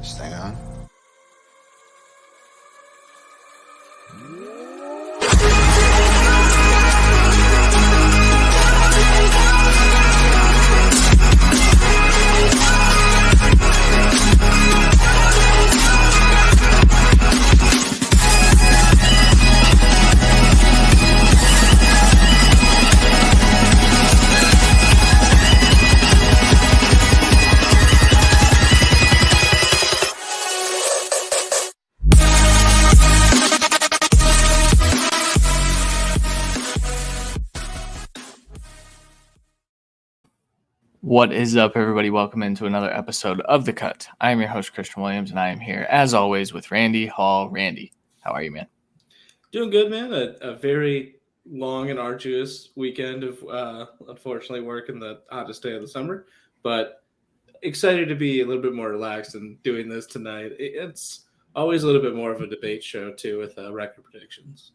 Stay on. What is up, everybody? Welcome into another episode of The Cut. I am your host, Christian Williams, and I am here, as always, with Randy Hall. Randy, how are you, man? Doing good, man. A very long and arduous weekend of, unfortunately, work in the hottest day of the summer, but excited to be a little bit more relaxed and doing this tonight. It's always a little bit more of a debate show, too, with record predictions.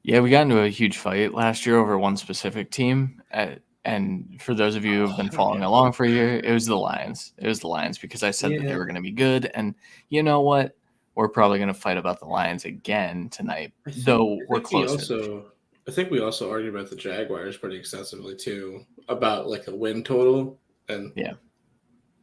Yeah, we got into a huge fight last year over one specific team. And for those of you who have been following along for a year, it was the Lions. It was the Lions because I said that they were going to be good. And you know what? We're probably going to fight about the Lions again tonight, though we're closer. I think we also argued about the Jaguars pretty extensively, too, about like a win total. And yeah,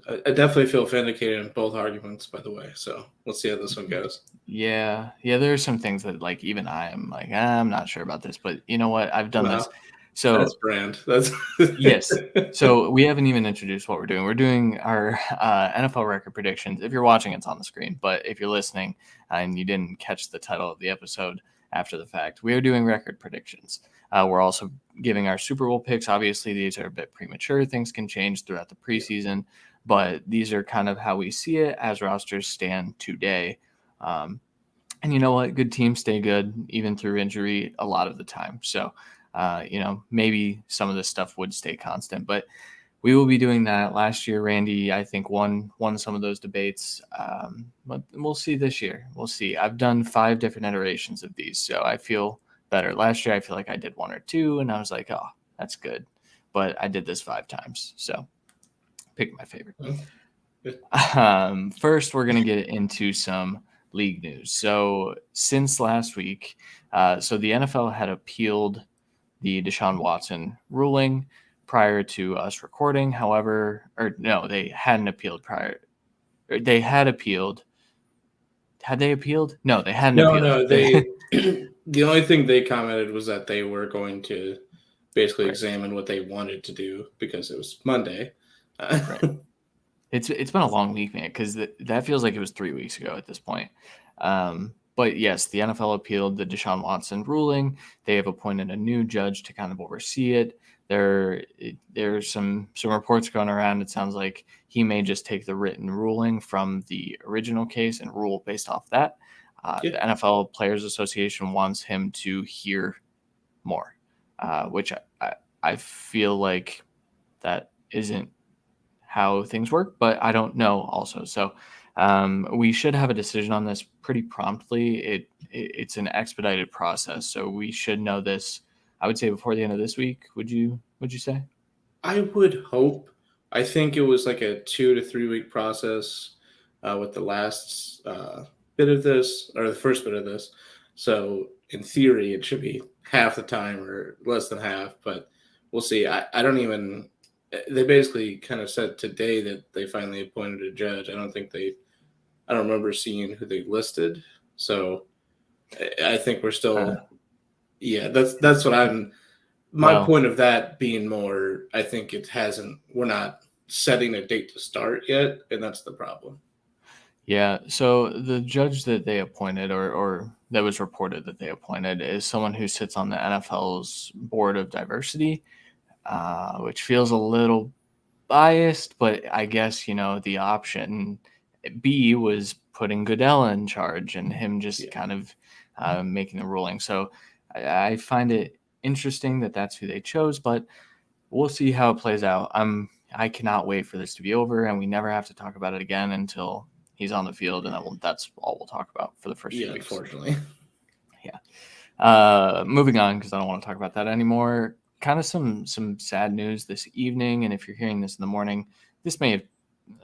I definitely feel vindicated in both arguments, by the way. So let's see how this one goes. Yeah. There are some things that like even I am like, I'm not sure about this, but you know what? I've done this. So that's brand. That's yes. So we haven't even introduced what we're doing. We're doing our NFL record predictions. If you're watching, it's on the screen. But if you're listening and you didn't catch the title of the episode after the fact, we are doing record predictions. We're also giving our Super Bowl picks. Obviously, these are a bit premature. Things can change throughout the preseason, but these are kind of how we see it as rosters stand today. And you know what? Good teams stay good even through injury a lot of the time. So maybe some of this stuff would stay constant, but we will be doing that. Last year, Randy, I think, won some of those debates, but we'll see this year. We'll see. I've done 5 different iterations of these, so I feel better. Last year, I feel like I did 1 or 2, and I was like, oh, that's good. But I did this 5 times, so pick my favorite. First, we're going to get into some league news. So since last week, so the NFL had appealed the Deshaun Watson ruling prior to us recording. However, they hadn't appealed prior. They had appealed. Had they appealed? No, they hadn't appealed. No, they the only thing they commented was that they were going to basically examine what they wanted to do because it was Monday. Right. It's been a long week, man, because that feels like it was 3 weeks ago at this point. But yes, the NFL appealed the Deshaun Watson ruling. They have appointed a new judge to kind of oversee it. There's some reports going around. It sounds like he may just take the written ruling from the original case and rule based off that. The NFL Players Association wants him to hear more, which I feel like that isn't how things work, but I don't know also. So we should have a decision on this pretty promptly. It's an expedited process, so we should know this, I would say, before the end of this week. Would you say? I would hope. I think it was like a 2 to 3 week process with the last bit of this, or the first bit of this. So in theory, it should be half the time or less than half, but we'll see. I don't even. They basically kind of said today that they finally appointed a judge. I don't remember seeing who they listed. So I think we're still, that's what I'm, my point of that being more, I think we're not setting a date to start yet. And that's the problem. Yeah. So the judge that they appointed or that was reported that they appointed is someone who sits on the NFL's board of diversity, which feels a little biased, but I guess, the option B was putting Goodell in charge and him just kind of making the ruling. So I find it interesting that that's who they chose, but we'll see how it plays out. I cannot wait for this to be over and we never have to talk about it again until he's on the field, and that's all we'll talk about for the first few weeks. Unfortunately. Yeah. Moving on, because I don't want to talk about that anymore. Kind of some sad news this evening, and if you're hearing this in the morning, this may have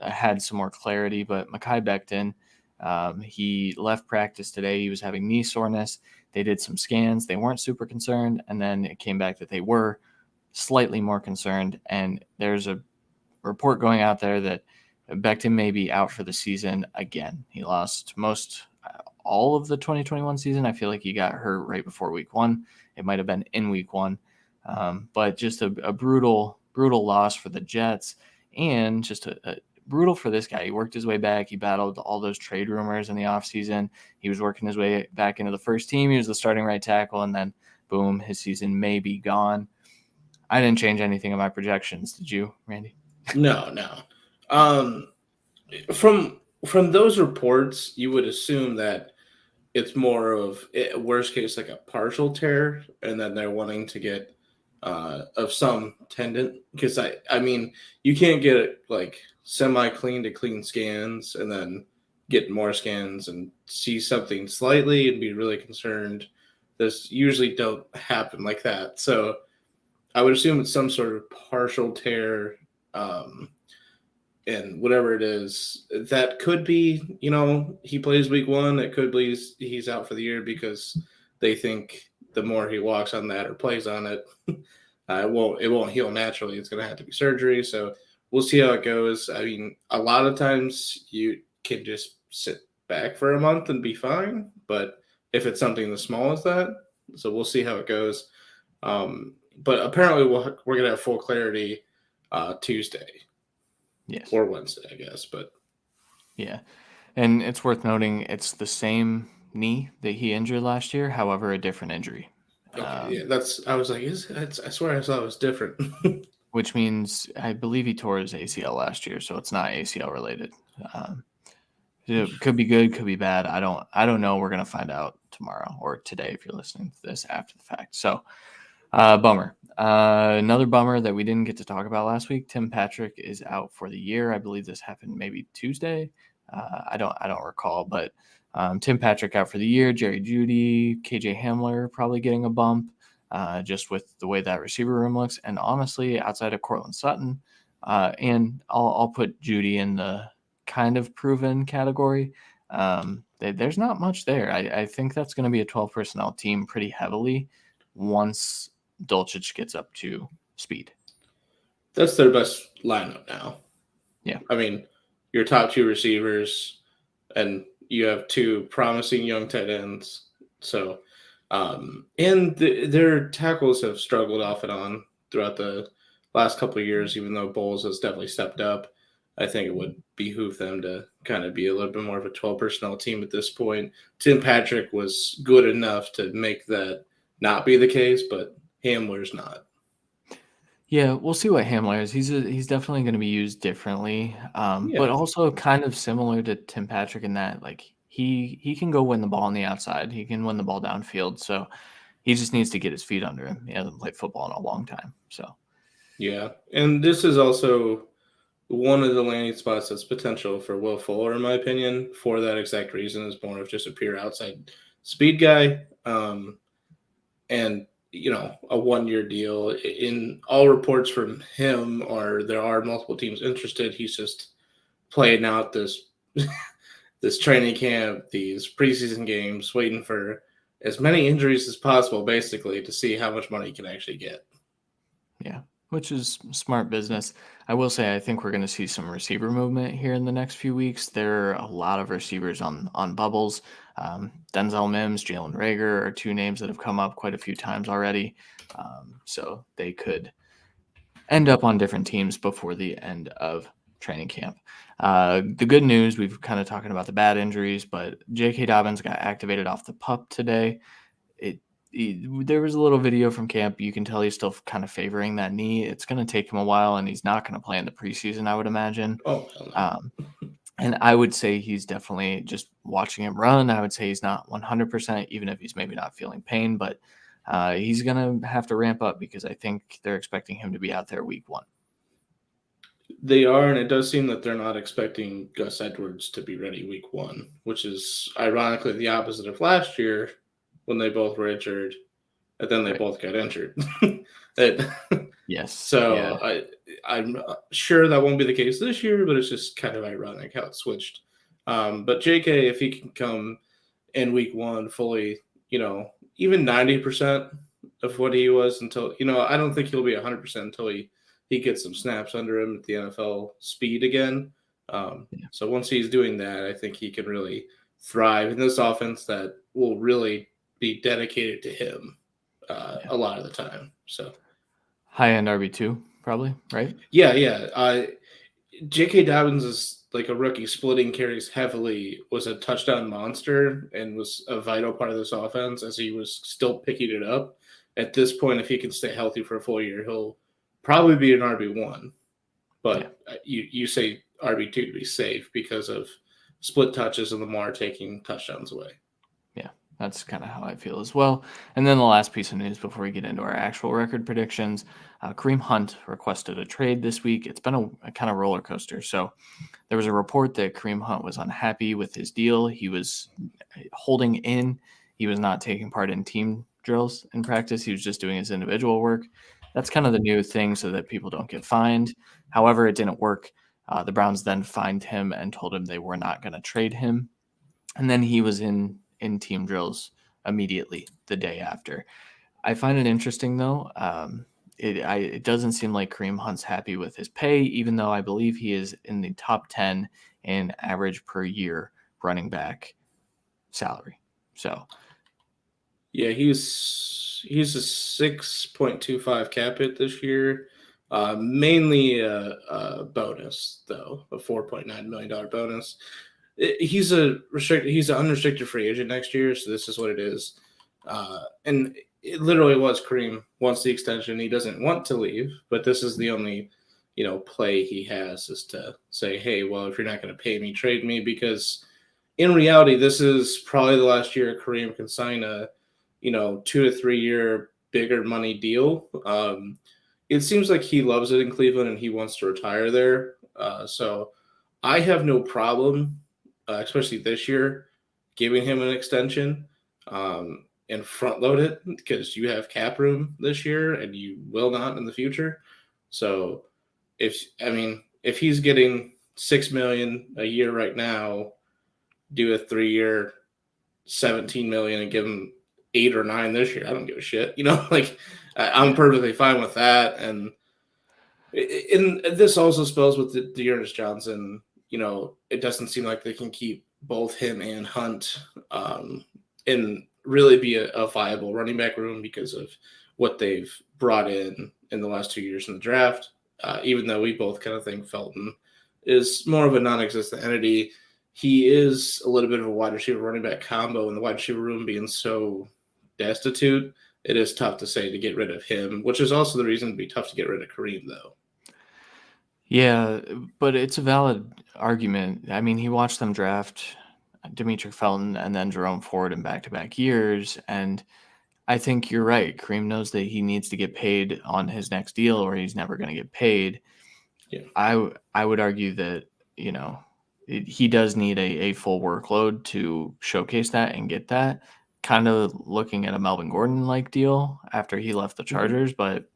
had some more clarity. But Mekhi Becton, he left practice today. He was having knee soreness. They did some scans. They weren't super concerned, and then it came back that they were slightly more concerned. And there's a report going out there that Becton may be out for the season again. He lost all of the 2021 season. I feel like he got hurt right before week 1. It might have been in week 1. But just a brutal loss for the Jets, and just a brutal for this guy. He worked his way back. He battled all those trade rumors in the offseason. He was working his way back into the first team. He was the starting right tackle, and then boom, his season may be gone. I didn't change anything in my projections. Did you, Randy? No. From those reports, you would assume that it's more of worst case like a partial tear, and then they're wanting to get of some tendon, because I mean you can't get it like semi clean to clean scans and then get more scans and see something slightly and be really concerned. This usually don't happen like that. So I would assume it's some sort of partial tear, and whatever it is, that could be, he plays week 1. It could be he's out for the year because they think the more he walks on that or plays on it, it won't heal naturally. It's going to have to be surgery. So we'll see how it goes. I mean, a lot of times you can just sit back for a month and be fine. But if it's something as small as that, so we'll see how it goes. But apparently we're going to have full clarity Tuesday. Yes. Or Wednesday, I guess. But yeah. And it's worth noting it's the same knee that he injured last year, however, a different injury. Okay, I was like, I swear I saw it was different. Which means I believe he tore his ACL last year, so it's not ACL related. It could be good, could be bad. I don't know. We're gonna find out tomorrow or today if you're listening to this after the fact. So, bummer. Another bummer that we didn't get to talk about last week. Tim Patrick is out for the year. I believe this happened maybe Tuesday. I don't recall, but Tim Patrick out for the year. Jerry Jeudy, KJ Hamler probably getting a bump, just with the way that receiver room looks. And honestly, outside of Cortland Sutton, and I'll put Jeudy in the kind of proven category. There's not much there. I think that's going to be a 12 personnel team pretty heavily once Dulcich gets up to speed. That's their best lineup now. Yeah. I mean, your top 2 receivers, and you have 2 promising young tight ends. So, and their tackles have struggled off and on throughout the last couple of years, even though Bowles has definitely stepped up. I think it would behoove them to kind of be a little bit more of a 12 personnel team at this point. Tim Patrick was good enough to make that not be the case, but Hamler's not. Yeah, we'll see what Hamler is. He's definitely going to be used differently, but also kind of similar to Tim Patrick in that like he can go win the ball on the outside. He can win the ball downfield. So he just needs to get his feet under him. He hasn't played football in a long time. So yeah, and this is also one of the landing spots that's potential for Will Fuller, in my opinion, for that exact reason, is more of just a pure outside speed guy. And a 1-year deal. In all reports from him there are multiple teams interested. He's just playing out this this training camp, these preseason games, waiting for as many injuries as possible, basically, to see how much money he can actually get. Yeah, which is smart business. I will say I think we're going to see some receiver movement here in the next few weeks. There are a lot of receivers on bubbles. Denzel Mims, Jalen Reagor are 2 names that have come up quite a few times already. So they could end up on different teams before the end of training camp. The good news, we've kind of talking about the bad injuries, but J.K. Dobbins got activated off the PUP today. There was a little video from camp. You can tell he's still kind of favoring that knee. It's going to take him a while, and he's not going to play in the preseason, I would imagine. Oh, hell no. And I would say he's definitely, just watching him run, I would say he's not 100%, even if he's maybe not feeling pain. But he's going to have to ramp up because I think they're expecting him to be out there week 1. They are, and it does seem that they're not expecting Gus Edwards to be ready week 1, which is ironically the opposite of last year when they both were injured, and then they both got injured. Yes. So yeah. I'm sure that won't be the case this year, but it's just kind of ironic how it switched. But JK, if he can come in week one fully, even 90% of what he was until, I don't think he'll be 100% until he gets some snaps under him at the NFL speed again. So once he's doing that, I think he can really thrive in this offense that will really be dedicated to him a lot of the time. So high end RB2, probably, right? yeah. J.K. Dobbins is like a rookie, splitting carries heavily, was a touchdown monster, and was a vital part of this offense as he was still picking it up. At this point, if he can stay healthy for a full year, he'll probably be an RB1. But you say RB2 to be safe because of split touches and Lamar taking touchdowns away. Yeah, that's kind of how I feel as well. And then the last piece of news before we get into our actual record predictions, Kareem Hunt requested a trade this week. It's been a kind of roller coaster. So there was a report that Kareem Hunt was unhappy with his deal. He was holding in. He was not taking part in team drills in practice. He was just doing his individual work. That's kind of the new thing so that people don't get fined. However, it didn't work. The Browns then fined him and told him they were not going to trade him. And then he was in team drills immediately the day after. I find it interesting, though. It doesn't seem like Kareem Hunt's happy with his pay, even though I believe he is in the top 10 in average per year running back salary. So, yeah, he's a 6.25 cap hit this year. Mainly a bonus, though, a $4.9 million bonus. He's an unrestricted free agent next year, so this is what it is. And it literally was Kareem wants the extension. He doesn't want to leave, but this is the only, play he has is to say, hey, well, if you're not going to pay me, trade me, because in reality, this is probably the last year Kareem can sign a, 2 to 3 year bigger money deal. It seems like he loves it in Cleveland and he wants to retire there. So I have no problem, especially this year, giving him an extension and front load it because you have cap room this year and you will not in the future. So if he's getting $6 million a year right now, do a 3 year, $17 million and give him 8 or 9 this year. I don't give a shit. I'm perfectly fine with that. And this also spells with Dearness Johnson. It doesn't seem like they can keep both him and Hunt and really be a viable running back room because of what they've brought in the last 2 years in the draft. Even though we both kind of think Felton is more of a non-existent entity, he is a little bit of a wide receiver running back combo, and the wide receiver room being so destitute, it is tough to say to get rid of him, which is also the reason it'd be tough to get rid of Kareem, though. yeah, but it's a valid argument. I mean, he watched them draft Demetric Felton and then Jerome Ford in back-to-back years, and I think you're right. Kareem knows that he needs to get paid on his next deal or he's never going to get paid. Yeah. I would argue that, he does need a full workload to showcase that and get that. Kind of looking at a Melvin Gordon-like deal after he left the Chargers, but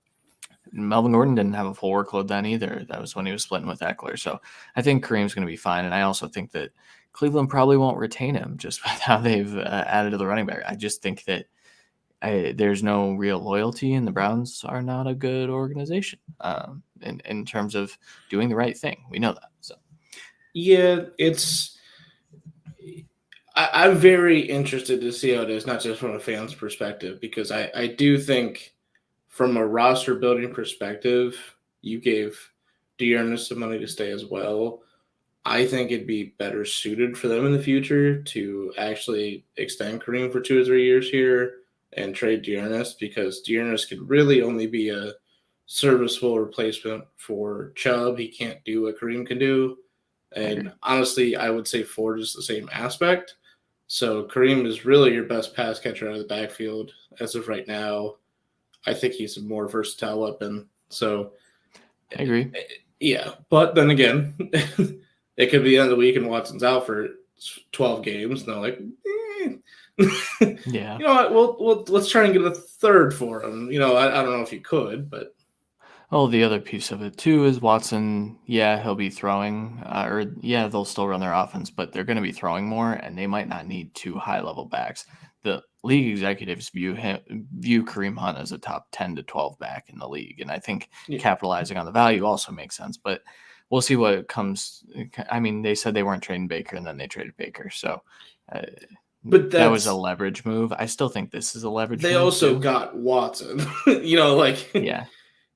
Melvin Gordon didn't have a full workload then either. That was when he was splitting with Eckler. So I think Kareem's going to be fine. And I also think that Cleveland probably won't retain him just with how they've added to the running back. I just think that there's no real loyalty, and the Browns are not a good organization in terms of doing the right thing. We know that. So yeah, I'm very interested to see how it is, not just from a fan's perspective, because I do think from a roster building perspective, you gave Dearness some money to stay as well. I think it'd be better suited for them in the future to actually extend Kareem for 2 or 3 years here and trade Dearness, because Dearness could really only be a serviceable replacement for Chubb. He can't do what Kareem can do. And honestly, I would say Ford is the same aspect. So Kareem is really your best pass catcher out of the backfield as of right now. I think he's a more versatile weapon. So I agree. Yeah, but then again, it could be the end of the week and Watson's out for 12 games. And they're like, yeah. You know what? Let's try and get a third for him. I don't know if you could, but Oh, the other piece of it too is Watson. Yeah, he'll be throwing, or yeah, they'll still run their offense, but they're going to be throwing more, and they might not need two high-level backs. The league executives view Kareem Hunt as a top 10 to 12 back in the league, and I think Yeah. capitalizing on the value also makes sense. But we'll see what comes. I mean, they said they weren't trading Baker, and then they traded Baker, so uh, But that was a that's leverage move. I still think this is a leverage they move also too. got Watson. Like Yeah.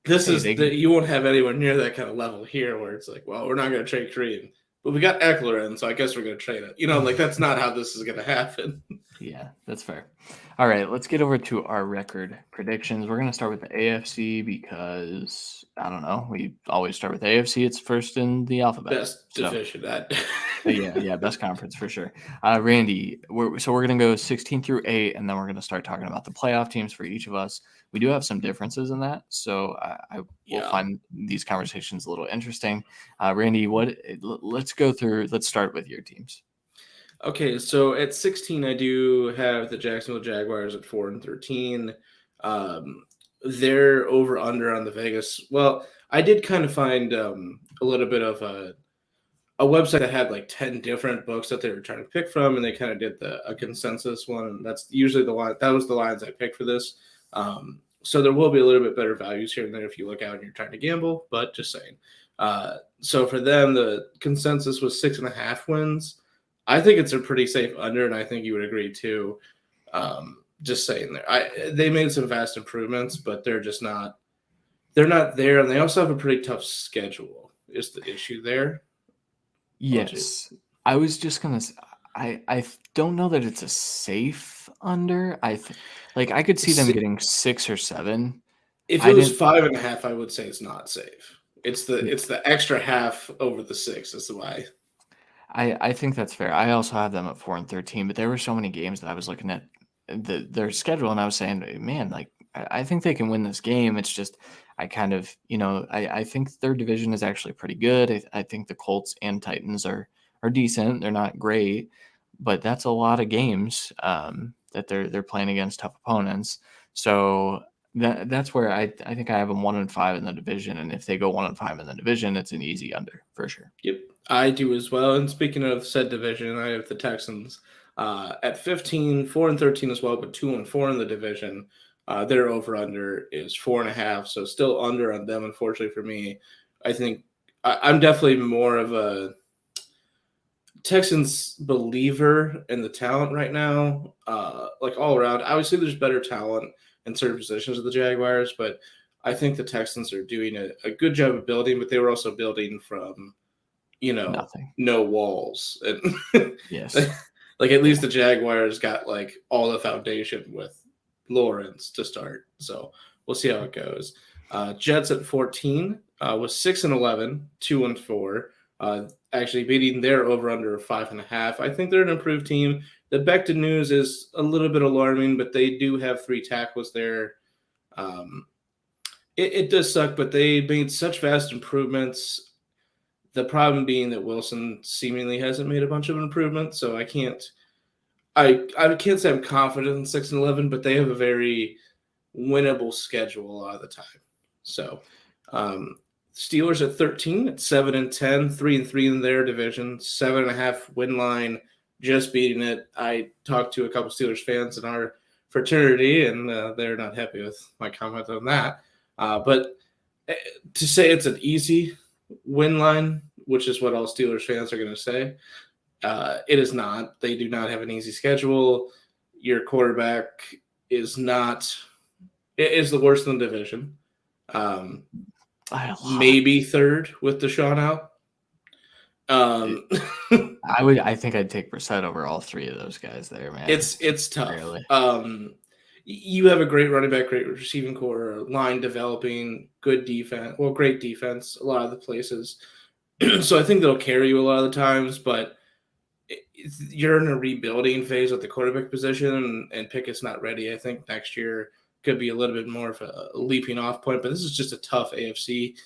this Hey, is they you won't have anywhere near that kind of level here where it's like, well, we're not going to trade Kareem, but we got Eckler in, so I guess we're going to trade it. Like that's not how this is going to happen. Yeah, that's fair. All right, let's get over to our record predictions. We're going to start with the AFC because I don't know. We always start with AFC. It's first in the alphabet. Best So, division. That. yeah, best conference for sure. Randy, we're going to go 16 through 8, and then we're going to start talking about the playoff teams for each of us. We do have some differences in that, so I will Yeah. find these conversations a little interesting. Randy, let's go through. Let's start with your teams. Okay, so at 16, I do have the Jacksonville Jaguars at 4-13. They're over under on the Vegas. Well, I did kind of find a little bit of a website that had like 10 different books that they were trying to pick from, and they kind of did a consensus one. And that's usually the line. That was the lines I picked for this. So there will be a little bit better values here and there if you look out and you're trying to gamble, but just saying. So for them, the consensus was 6.5 wins. I think it's a pretty safe under, and I think you would agree too. Just saying there, they made some vast improvements, but they're just not. They're not there, and they also have a pretty tough schedule. Is the issue there? Yes, I was just gonna. I don't know that it's a safe under. I could see them getting 6 or 7. If I it was didn't. 5.5, I would say it's not safe. It's Yeah, the extra half over the 6 is why. I think that's fair. I also have them at 4-13, but there were so many games that I was looking at their schedule, and I was saying, man, like I think they can win this game. It's just I kind of, I think their division is actually pretty good. I think the Colts and Titans are decent. They're not great, but that's a lot of games that they're playing against tough opponents. So that's where I think I have them 1-5 in the division, and if they go 1-5 in the division, it's an easy under for sure. Yep, I do as well. And speaking of said division, I have the Texans at 15, 4-13 as well, but 2-4 in the division. Their over under is 4.5, so still under on them. Unfortunately for me, I think I'm definitely more of a Texans believer in the talent right now. Like all around, obviously there's better talent in certain positions of the Jaguars, but I think the Texans are doing a good job of building. But they were also building from Nothing. no walls, and Yes. like at least the Jaguars got like all the foundation with Lawrence to start. So we'll see how it goes. Jets at 14 was 6-11, 2-4. Actually beating their over under 5.5. I think they're an improved team. The Becton news is a little bit alarming, but they do have 3 tackles there. It does suck, but they made such vast improvements. The problem being that Wilson seemingly hasn't made a bunch of improvements, so I can't say I'm confident in 6-11, but they have a very winnable schedule a lot of the time. So Steelers at 13 at 7-10, 3-3 in their division, 7.5 win line, just beating it. I talked to a couple Steelers fans in our fraternity, and they're not happy with my comment on that. But to say it's an easy win line, which is what all Steelers fans are going to say, it is not. They do not have an easy schedule. Your quarterback is not. It is the worst in the division. Maybe third with Deshaun out. I think I'd take Brissett over all 3 of those guys there, man. It's tough. Really. You have a great running back, great receiving core, line developing, good defense. Well, great defense a lot of the places. So I think they'll carry you a lot of the times, but you're in a rebuilding phase at the quarterback position, and Pickett's not ready. I think next year could be a little bit more of a leaping off point, but this is just a tough AFC.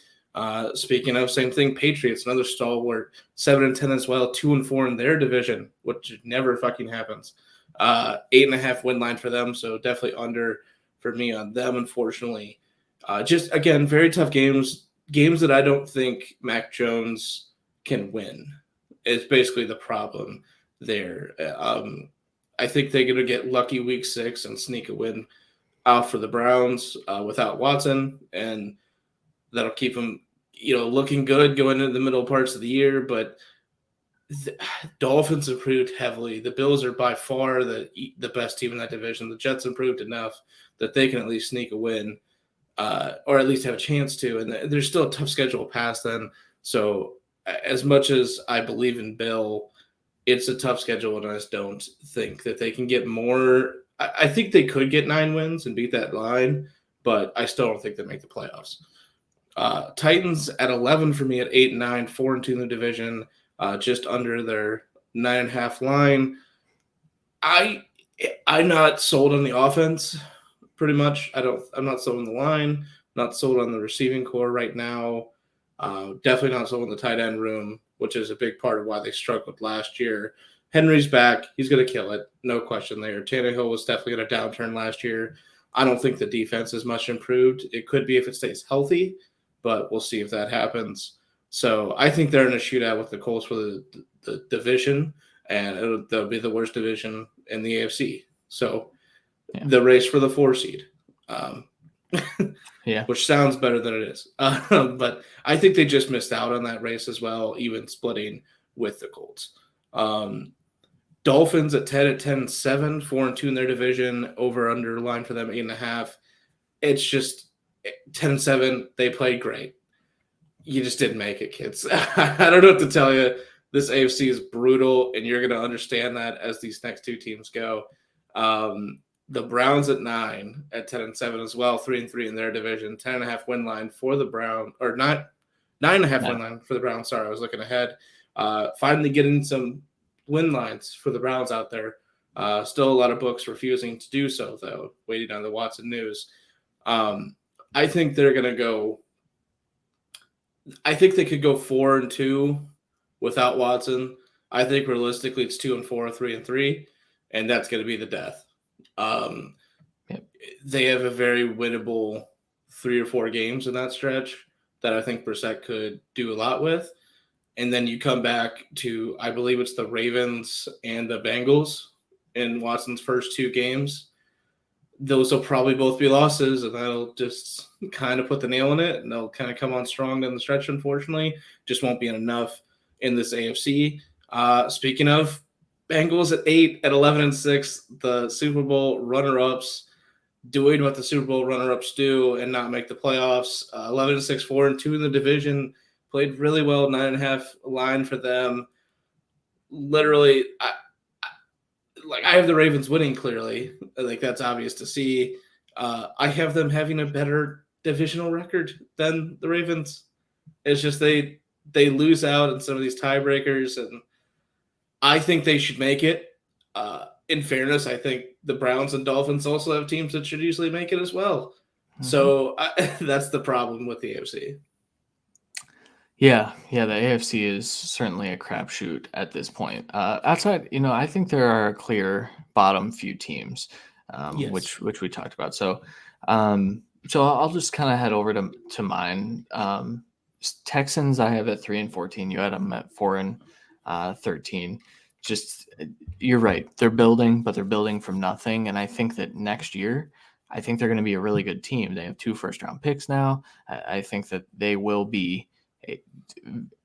Speaking of, same thing, Patriots, another stalwart, 7-10 as well, 2-4 in their division, which never fucking happens. 8.5 win line for them, so definitely under for me on them, unfortunately. Just again, very tough games. Games that I don't think Mac Jones can win. It's basically the problem there. I think they're going to get lucky week 6 and sneak a win out for the Browns without Watson, and that'll keep them, looking good going into the middle parts of the year. But the Dolphins improved heavily. The Bills are by far the best team in that division. The Jets improved enough that they can at least sneak a win, or at least have a chance to. And there's still a tough schedule past then. So as much as I believe in Bill, it's a tough schedule, and I just don't think that they can get more. I think they could get 9 wins and beat that line, but I still don't think they make the playoffs. Titans at 11 for me at 8-9, 4-2 in the division, just under their 9.5 line. I'm not sold on the offense. Pretty much, I'm not sold on the line. Not sold on the receiving core right now. Definitely not sold on the tight end room, which is a big part of why they struggled last year. Henry's back. He's going to kill it. No question there. Tannehill was definitely going to downturn last year. I don't think the defense is much improved. It could be if it stays healthy, but we'll see if that happens. So I think they're in a shootout with the Colts for the division, and they'll be the worst division in the AFC. So the race for the 4 seed. Which sounds better than it is. But I think they just missed out on that race as well, even splitting with the Colts. Dolphins at 10-7, 4-2 in their division, over under line for them 8.5. It's just 10-7. They played great. You just didn't make it, kids. I don't know what to tell you. This AFC is brutal, and you're going to understand that as these next 2 teams go. The Browns at 9 at 10-7 as well, 3-3 in their division, 10.5 win line for the Browns, or not 9.5 win line for the Browns. Sorry, I was looking ahead. Finally getting some win lines for the Browns out there. Still a lot of books refusing to do so, though, waiting on the Watson news. I think they're going to go. I think they could go 4-2 without Watson. I think realistically it's 2-4, 3-3, and that's going to be the death. They have a very winnable 3 or 4 games in that stretch that I think Brissett could do a lot with. And then you come back to, I believe it's the Ravens and the Bengals in Watson's first 2 games. Those will probably both be losses, and that'll just kind of put the nail in it, and they'll kind of come on strong down the stretch, unfortunately. Just won't be enough in this AFC. Speaking of, Bengals at 8 at 11-6, the Super Bowl runner-ups, doing what the Super Bowl runner-ups do and not make the playoffs. 11-6, 4-2 in the division, played really well. 9.5 line for them. Literally, I have the Ravens winning clearly. Like, that's obvious to see. I have them having a better divisional record than the Ravens. It's just they lose out in some of these tiebreakers, and I think they should make it. In fairness, I think the Browns and Dolphins also have teams that should easily make it as well. Mm-hmm. So that's the problem with the AFC. Yeah, the AFC is certainly a crapshoot at this point. Outside, I think there are clear bottom few teams, yes, which we talked about. So I'll just kind of head over to mine. Texans, I have at 3-14. You had them at 4-13. Just, you're right. They're building, but they're building from nothing. And I think that next year, I think they're going to be a really good team. They have 2 first-round picks now. I think that they will be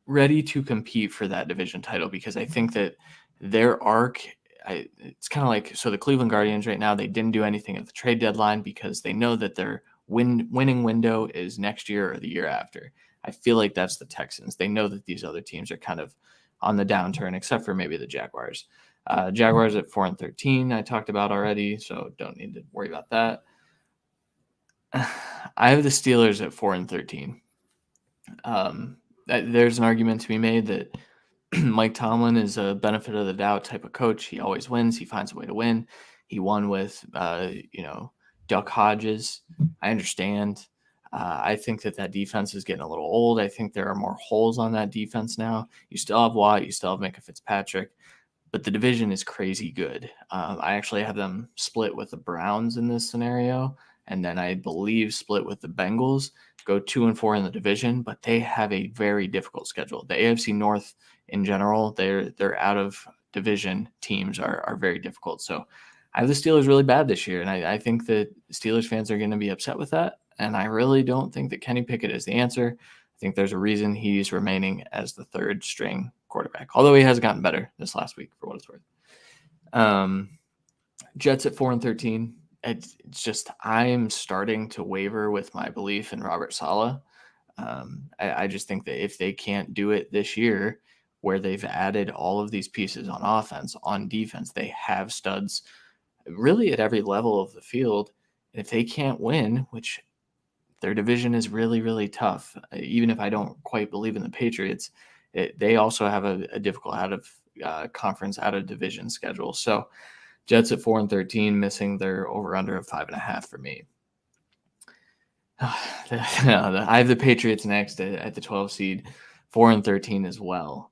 ready to compete for that division title, because I think that their arc, it's kind of like, so the Cleveland Guardians right now, they didn't do anything at the trade deadline because they know that their winning window is next year or the year after. I feel like that's the Texans. They know that these other teams are kind of on the downturn, except for maybe the Jaguars. Jaguars at 4-13, I talked about already, so don't need to worry about that. I have the Steelers at 4-13. There's an argument to be made that Mike Tomlin is a benefit of the doubt type of coach. He always wins. He finds a way to win. He won with, Duck Hodges. I understand. I think that defense is getting a little old. I think there are more holes on that defense now. You still have Watt. You still have Minka Fitzpatrick. But the division is crazy good. I actually have them split with the Browns in this scenario. and then I believe split with the Bengals, go 2-4 in the division, but they have a very difficult schedule. The AFC North in general, they're out of division teams are very difficult. So I have the Steelers really bad this year, and I think that Steelers fans are going to be upset with that. And I really don't think that Kenny Pickett is the answer. I think there's a reason he's remaining as the third string quarterback, although he has gotten better this last week for what it's worth. Jets at 4-13. It's just I'm starting to waver with my belief in Robert Saleh. I just think that if they can't do it this year, where they've added all of these pieces on offense, on defense, they have studs really at every level of the field. And if they can't win, which their division is really, really tough, even if I don't quite believe in the Patriots, they also have a difficult out of conference, out of division schedule. So Jets at 4-13, missing their over-under of 5.5 for me. I have the Patriots next at the 12 seed, 4-13 as well.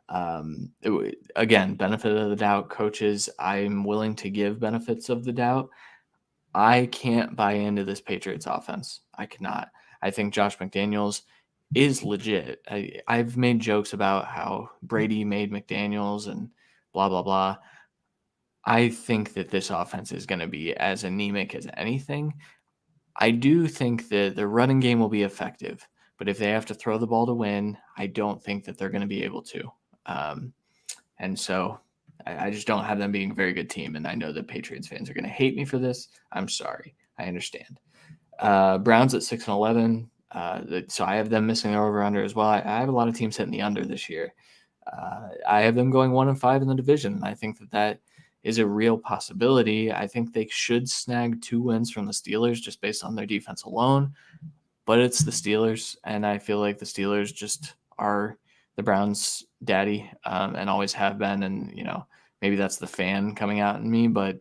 Again, benefit of the doubt, coaches. I'm willing to give benefits of the doubt. I can't buy into this Patriots offense. I cannot. I think Josh McDaniels is legit. I've made jokes about how Brady made McDaniels and blah, blah, blah. I think that this offense is going to be as anemic as anything. I do think that the running game will be effective, but if they have to throw the ball to win, I don't think that they're going to be able to. And so I just don't have them being a very good team. And I know that Patriots fans are going to hate me for this. I'm sorry. I understand. Browns at 6-11. So I have them missing their over-under as well. I have a lot of teams hitting the under this year. I have them going 1-5 in the division. I think that is a real possibility. I think they should snag 2 wins from the Steelers just based on their defense alone. But it's the Steelers, and I feel like the Steelers just are the Browns' daddy and always have been. And, maybe that's the fan coming out in me, but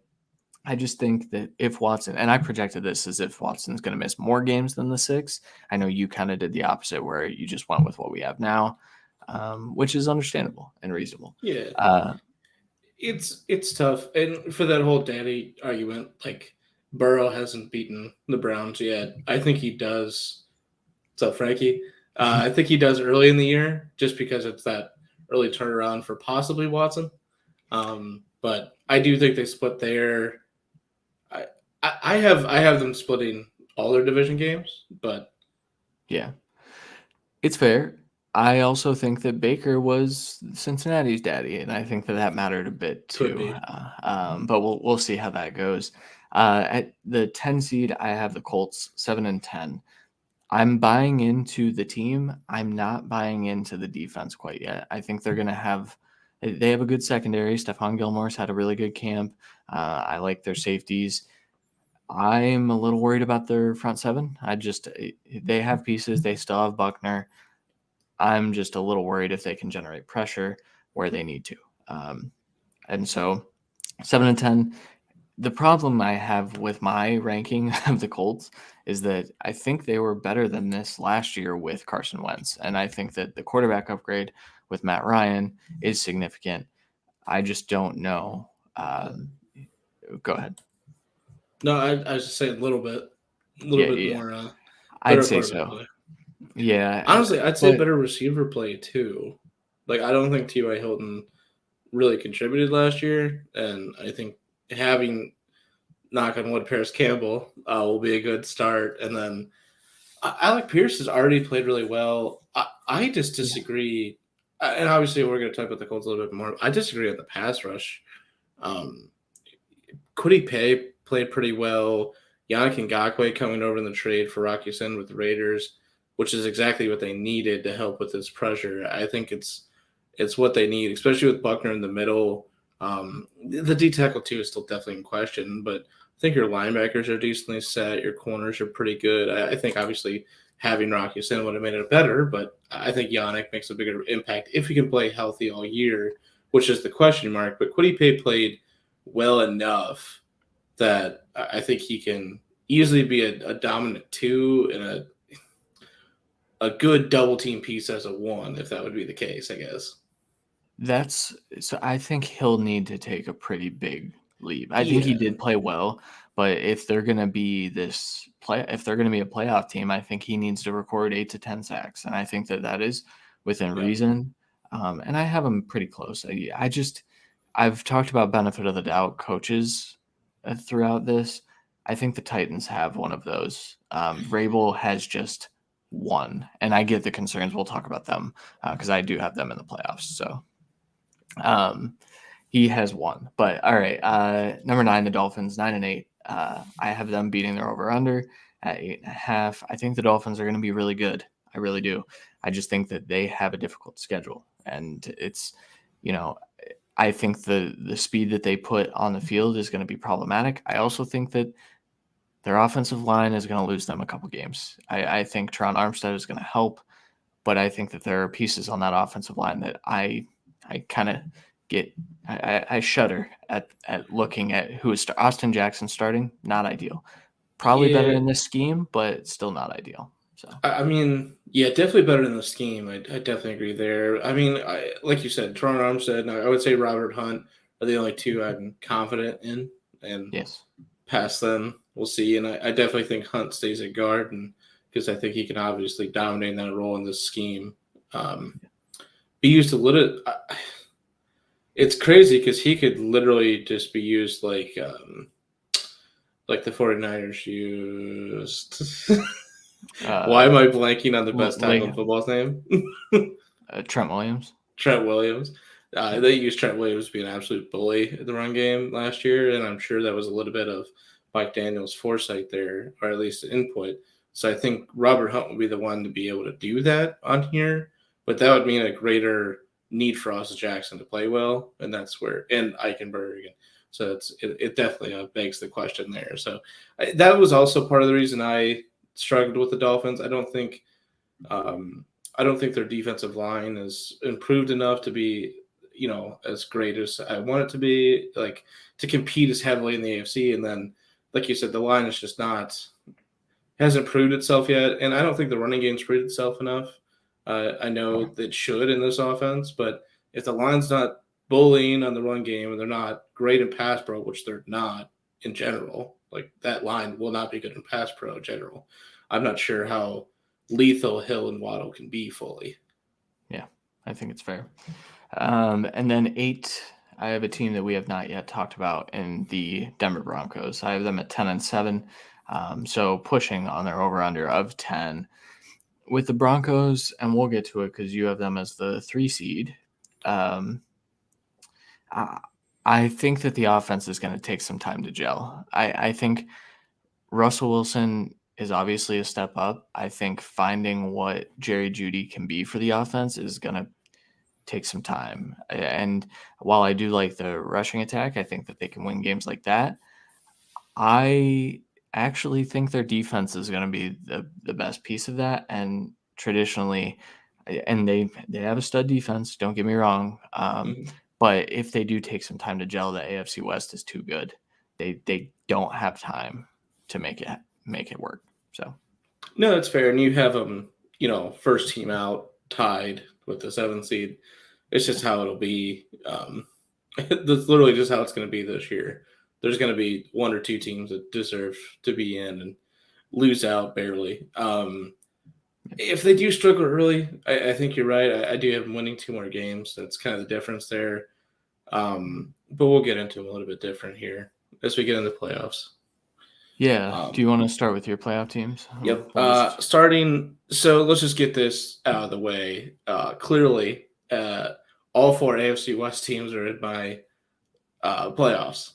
I just think that if Watson, and I projected this as if Watson's going to miss more games than the 6. I know you kind of did the opposite where you just went with what we have now, which is understandable and reasonable. Yeah. It's tough. And for that whole daddy argument, like Burrow hasn't beaten the Browns yet. I think he does. What's up, Frankie? I think he does early in the year just because it's that early turnaround for possibly Watson. But I do think they split there. I have them splitting all their division games, but yeah, it's fair. I also think that Baker was Cincinnati's daddy, and I think that mattered a bit too. But we'll see how that goes. At the 10 seed, I have the Colts 7-10. I'm buying into the team. I'm not buying into the defense quite yet. I think they have a good secondary. Stephon Gilmore's had a really good camp. I like their safeties. I'm a little worried about their front seven. They have pieces. They still have Buckner. I'm just a little worried if they can generate pressure where they need to. And so 7-10. The problem I have with my ranking of the Colts is that I think they were better than this last year with Carson Wentz. And I think that the quarterback upgrade with Matt Ryan is significant. I just don't know. Go ahead. No, I was just saying a little bit more. I'd say so. Play. Yeah. Honestly, I'd say better receiver play too. Like, I don't think T.Y. Hilton really contributed last year. And I think having, knock on wood, Paris Campbell will be a good start. And then Alec Pierce has already played really well. I just disagree. And obviously, we're going to talk about the Colts a little bit more. I disagree on the pass rush. Kwity Paye played pretty well. Yannick Ngakoue coming over in the trade for Rocky Sin with the Raiders, which is exactly what they needed to help with this pressure. I think it's what they need, especially with Buckner in the middle. The D tackle too is still definitely in question, but I think your linebackers are decently set. Your corners are pretty good. I think obviously having Rocky Sin would have made it better, but I think Yannick makes a bigger impact if he can play healthy all year, which is the question mark. But Kwity Paye played well enough that I think he can easily be a dominant 2 and a good double team piece as a 1, if that would be the case, I guess. So I think he'll need to take a pretty big leave. I think he Yeah. did play well, but if they're going to be if they're going to be a playoff team, I think he needs to record 8 to 10 sacks, and I think that is within Yeah. reason. And I have him pretty close. I've talked about benefit of the doubt coaches throughout this. I think the Titans have one of those. Vrabel has just one, and I get the concerns. We'll talk about them because I do have them in the playoffs. So he has one. But all right, number 9, the Dolphins, 9-8. I have them beating their over/under at 8.5. I think the Dolphins are going to be really good. I really do. I just think that they have a difficult schedule, and it's, I think the speed that they put on the field is going to be problematic. I also think that their offensive line is going to lose them a couple games. I think Teron Armstead is going to help, but I think that there are pieces on that offensive line that I kind of I shudder at looking at who is Austin Jackson starting. Not ideal. Probably better Yeah. in this scheme, but still not ideal. So I mean, yeah, definitely better than the scheme. I definitely agree there. I mean, like you said, Toronto Armstead, and I would say Robert Hunt are the only two I'm confident in, and yes, past them, we'll see. And I definitely think Hunt stays at guard, and because I think he can obviously dominate that role in this scheme. Be used a little. It's crazy because he could literally just be used like the 49ers used. Why am I blanking on the best tackle in football's name? Trent Williams. Trent Williams. They used Trent Williams to be an absolute bully in the run game last year, and I'm sure that was a little bit of Mike Daniels' foresight there, or at least input. So I think Robert Hunt would be the one to be able to do that on here, but that would mean a greater need for Austin Jackson to play well, and that's where and Eichenberg. So it definitely begs the question there. So that was also part of the reason I struggled with the Dolphins. I don't think their defensive line is improved enough to be, as great as I want it to be, like to compete as heavily in the AFC. And then, like you said, the line is just hasn't proved itself yet. And I don't think the running game's proved itself enough. I know that should in this offense, but if the line's not bullying on the run game and they're not great in pass pro, which they're not in general, like that line will not be good in pass pro in general. I'm not sure how lethal Hill and Waddle can be fully. Yeah, I think it's fair. And then 8, I have a team that we have not yet talked about in the Denver Broncos. I have them at 10-7, so pushing on their over/under of 10. With the Broncos, and we'll get to it because you have them as the 3 seed. I think that the offense is going to take some time to gel. I think Russell Wilson is obviously a step up. I think finding what Jerry Jeudy can be for the offense is going to take some time. And while I do like the rushing attack, I think that they can win games like that. I actually think their defense is going to be the best piece of that. And traditionally, and they have a stud defense, don't get me wrong. But if they do take some time to gel, the AFC West is too good. They don't have time to make it work. So no, that's fair. And you have them, first team out tied with the 7th seed. It's just how it'll be. That's literally just how it's going to be this year. There's going to be 1 or 2 teams that deserve to be in and lose out barely. If they do struggle early, I think you're right. I do have them winning 2 more games. That's kind of the difference there. But we'll get into them a little bit different here as we get into the playoffs. Yeah. Do you want to start with your playoff teams? Yep. Starting. So let's just get this out of the way. Clearly, all 4 AFC West teams are in my playoffs,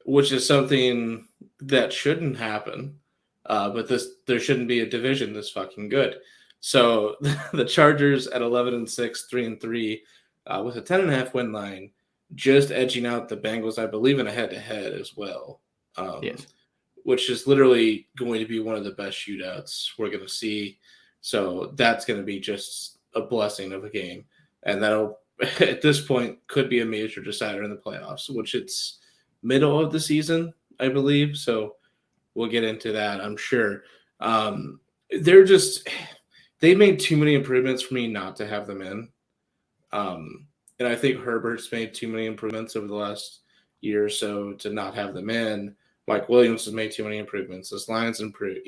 which is something that shouldn't happen. But there shouldn't be a division this fucking good. So the Chargers at 11-6, 3-3, with a 10.5 win line, just edging out the Bengals, I believe, in a head-to-head as well. Yes. Which is literally going to be one of the best shootouts we're going to see. So that's going to be just a blessing of a game. And that'll, at this point, could be a major decider in the playoffs, which it's middle of the season, I believe. So we'll get into that, I'm sure. They made too many improvements for me not to have them in. And I think Herbert's made too many improvements over the last year or so to not have them in. Mike Williams has made too many improvements. This line's improved.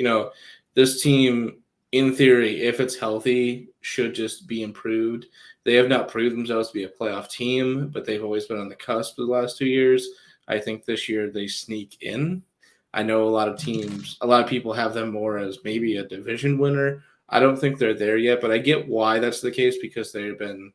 This team, in theory, if it's healthy, should just be improved. They have not proved themselves to be a playoff team, but they've always been on the cusp of the last 2 years. I think this year they sneak in. I know a lot of people have them more as maybe a division winner. I don't think they're there yet, but I get why that's the case because they've been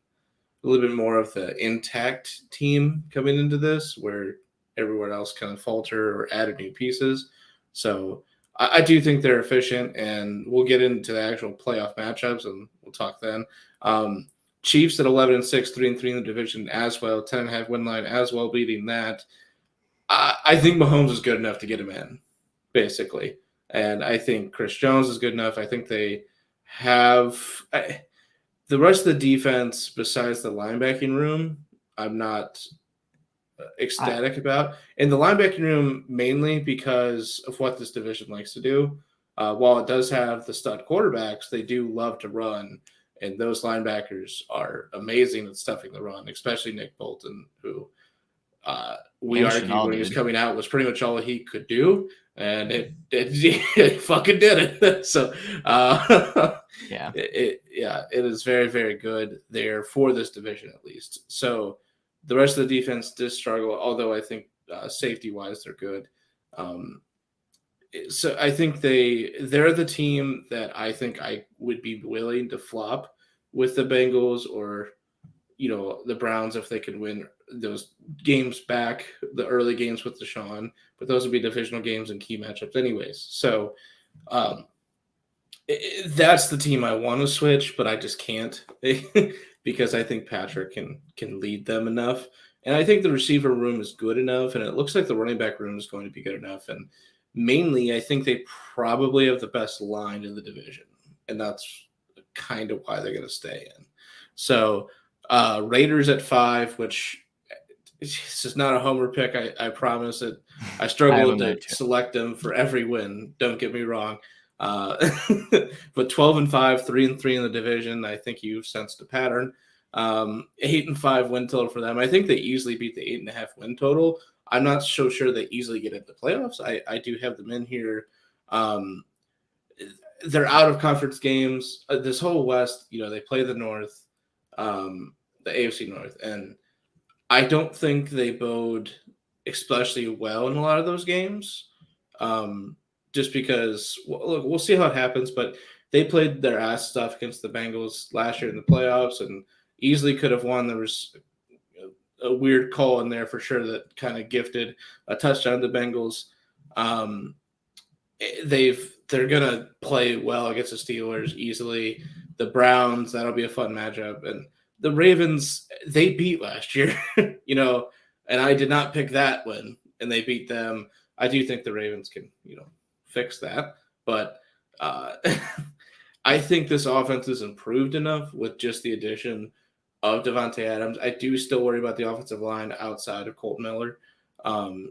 a little bit more of the intact team coming into this, where everyone else kind of falter or added new pieces. So I do think they're efficient, and we'll get into the actual playoff matchups, and we'll talk then. Chiefs at 11-6, 3-3 in the division as well, 10.5 win line as well, beating that. I think Mahomes is good enough to get him in, basically. And I think Chris Jones is good enough. I think they have the rest of the defense, besides the linebacking room, I'm not ecstatic about. In the linebacking room, mainly because of what this division likes to do. While it does have the stud quarterbacks, they do love to run. And those linebackers are amazing at stuffing the run, especially Nick Bolton, who we argued when he was coming out was pretty much all he could do. And it fucking did it. So, it is very, very good there for this division, at least. So the rest of the defense does struggle, although I think safety-wise they're good. So I think they're the team that I think I would be willing to flop with the Bengals or, the Browns if they could win those games back, the early games with Deshaun. But those would be divisional games and key matchups anyways. So that's the team I want to switch, but I just can't because I think Patrick can lead them enough. And I think the receiver room is good enough, and it looks like the running back room is going to be good enough. And mainly, I think they probably have the best line in the division, and that's kind of why they're going to stay in. So Raiders at 5, which this is not a homer pick. I promise it. I struggled to select them for every win. Don't get me wrong. But 12-5, 3-3 in the division. I think you've sensed a pattern. 8-5 win total for them. I think they easily beat the 8.5 win total. I'm not so sure they easily get into the playoffs. I do have them in here. They're out of conference games. This whole West, they play the North, the AFC North, and I don't think they bode especially well in a lot of those games. Just because, look, we'll see how it happens, but they played their ass stuff against the Bengals last year in the playoffs and easily could have won. There was a weird call in there for sure that kind of gifted a touchdown to the Bengals. They're going to play well against the Steelers easily. The Browns, that'll be a fun matchup. And the Ravens, they beat last year, and I did not pick that win, and they beat them. I do think the Ravens can, fix that. But I think this offense is improved enough with just the addition of Davante Adams. I do still worry about the offensive line outside of Colt Miller,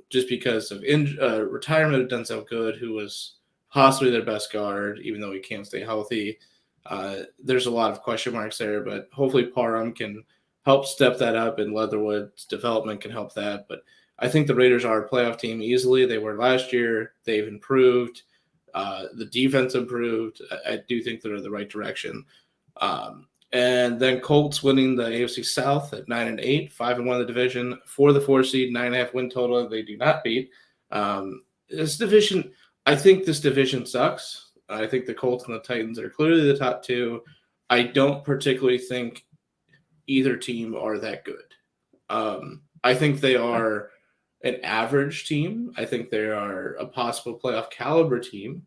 just because of retirement of Denzel Good, who was possibly their best guard, even though he can't stay healthy. There's a lot of question marks there, but hopefully Parham can help step that up, and Leatherwood's development can help that. But I think the Raiders are a playoff team easily. They were last year. They've improved. The defense improved. I do think they're in the right direction. And then Colts winning the AFC South at 9-8, 5-1 in the division for the 4 seed, 9.5 win total. They do not beat. This division, I think this division sucks. I think the Colts and the Titans are clearly the top two. I don't particularly think either team are that good. I think they are an average team. I think they are a possible playoff caliber team,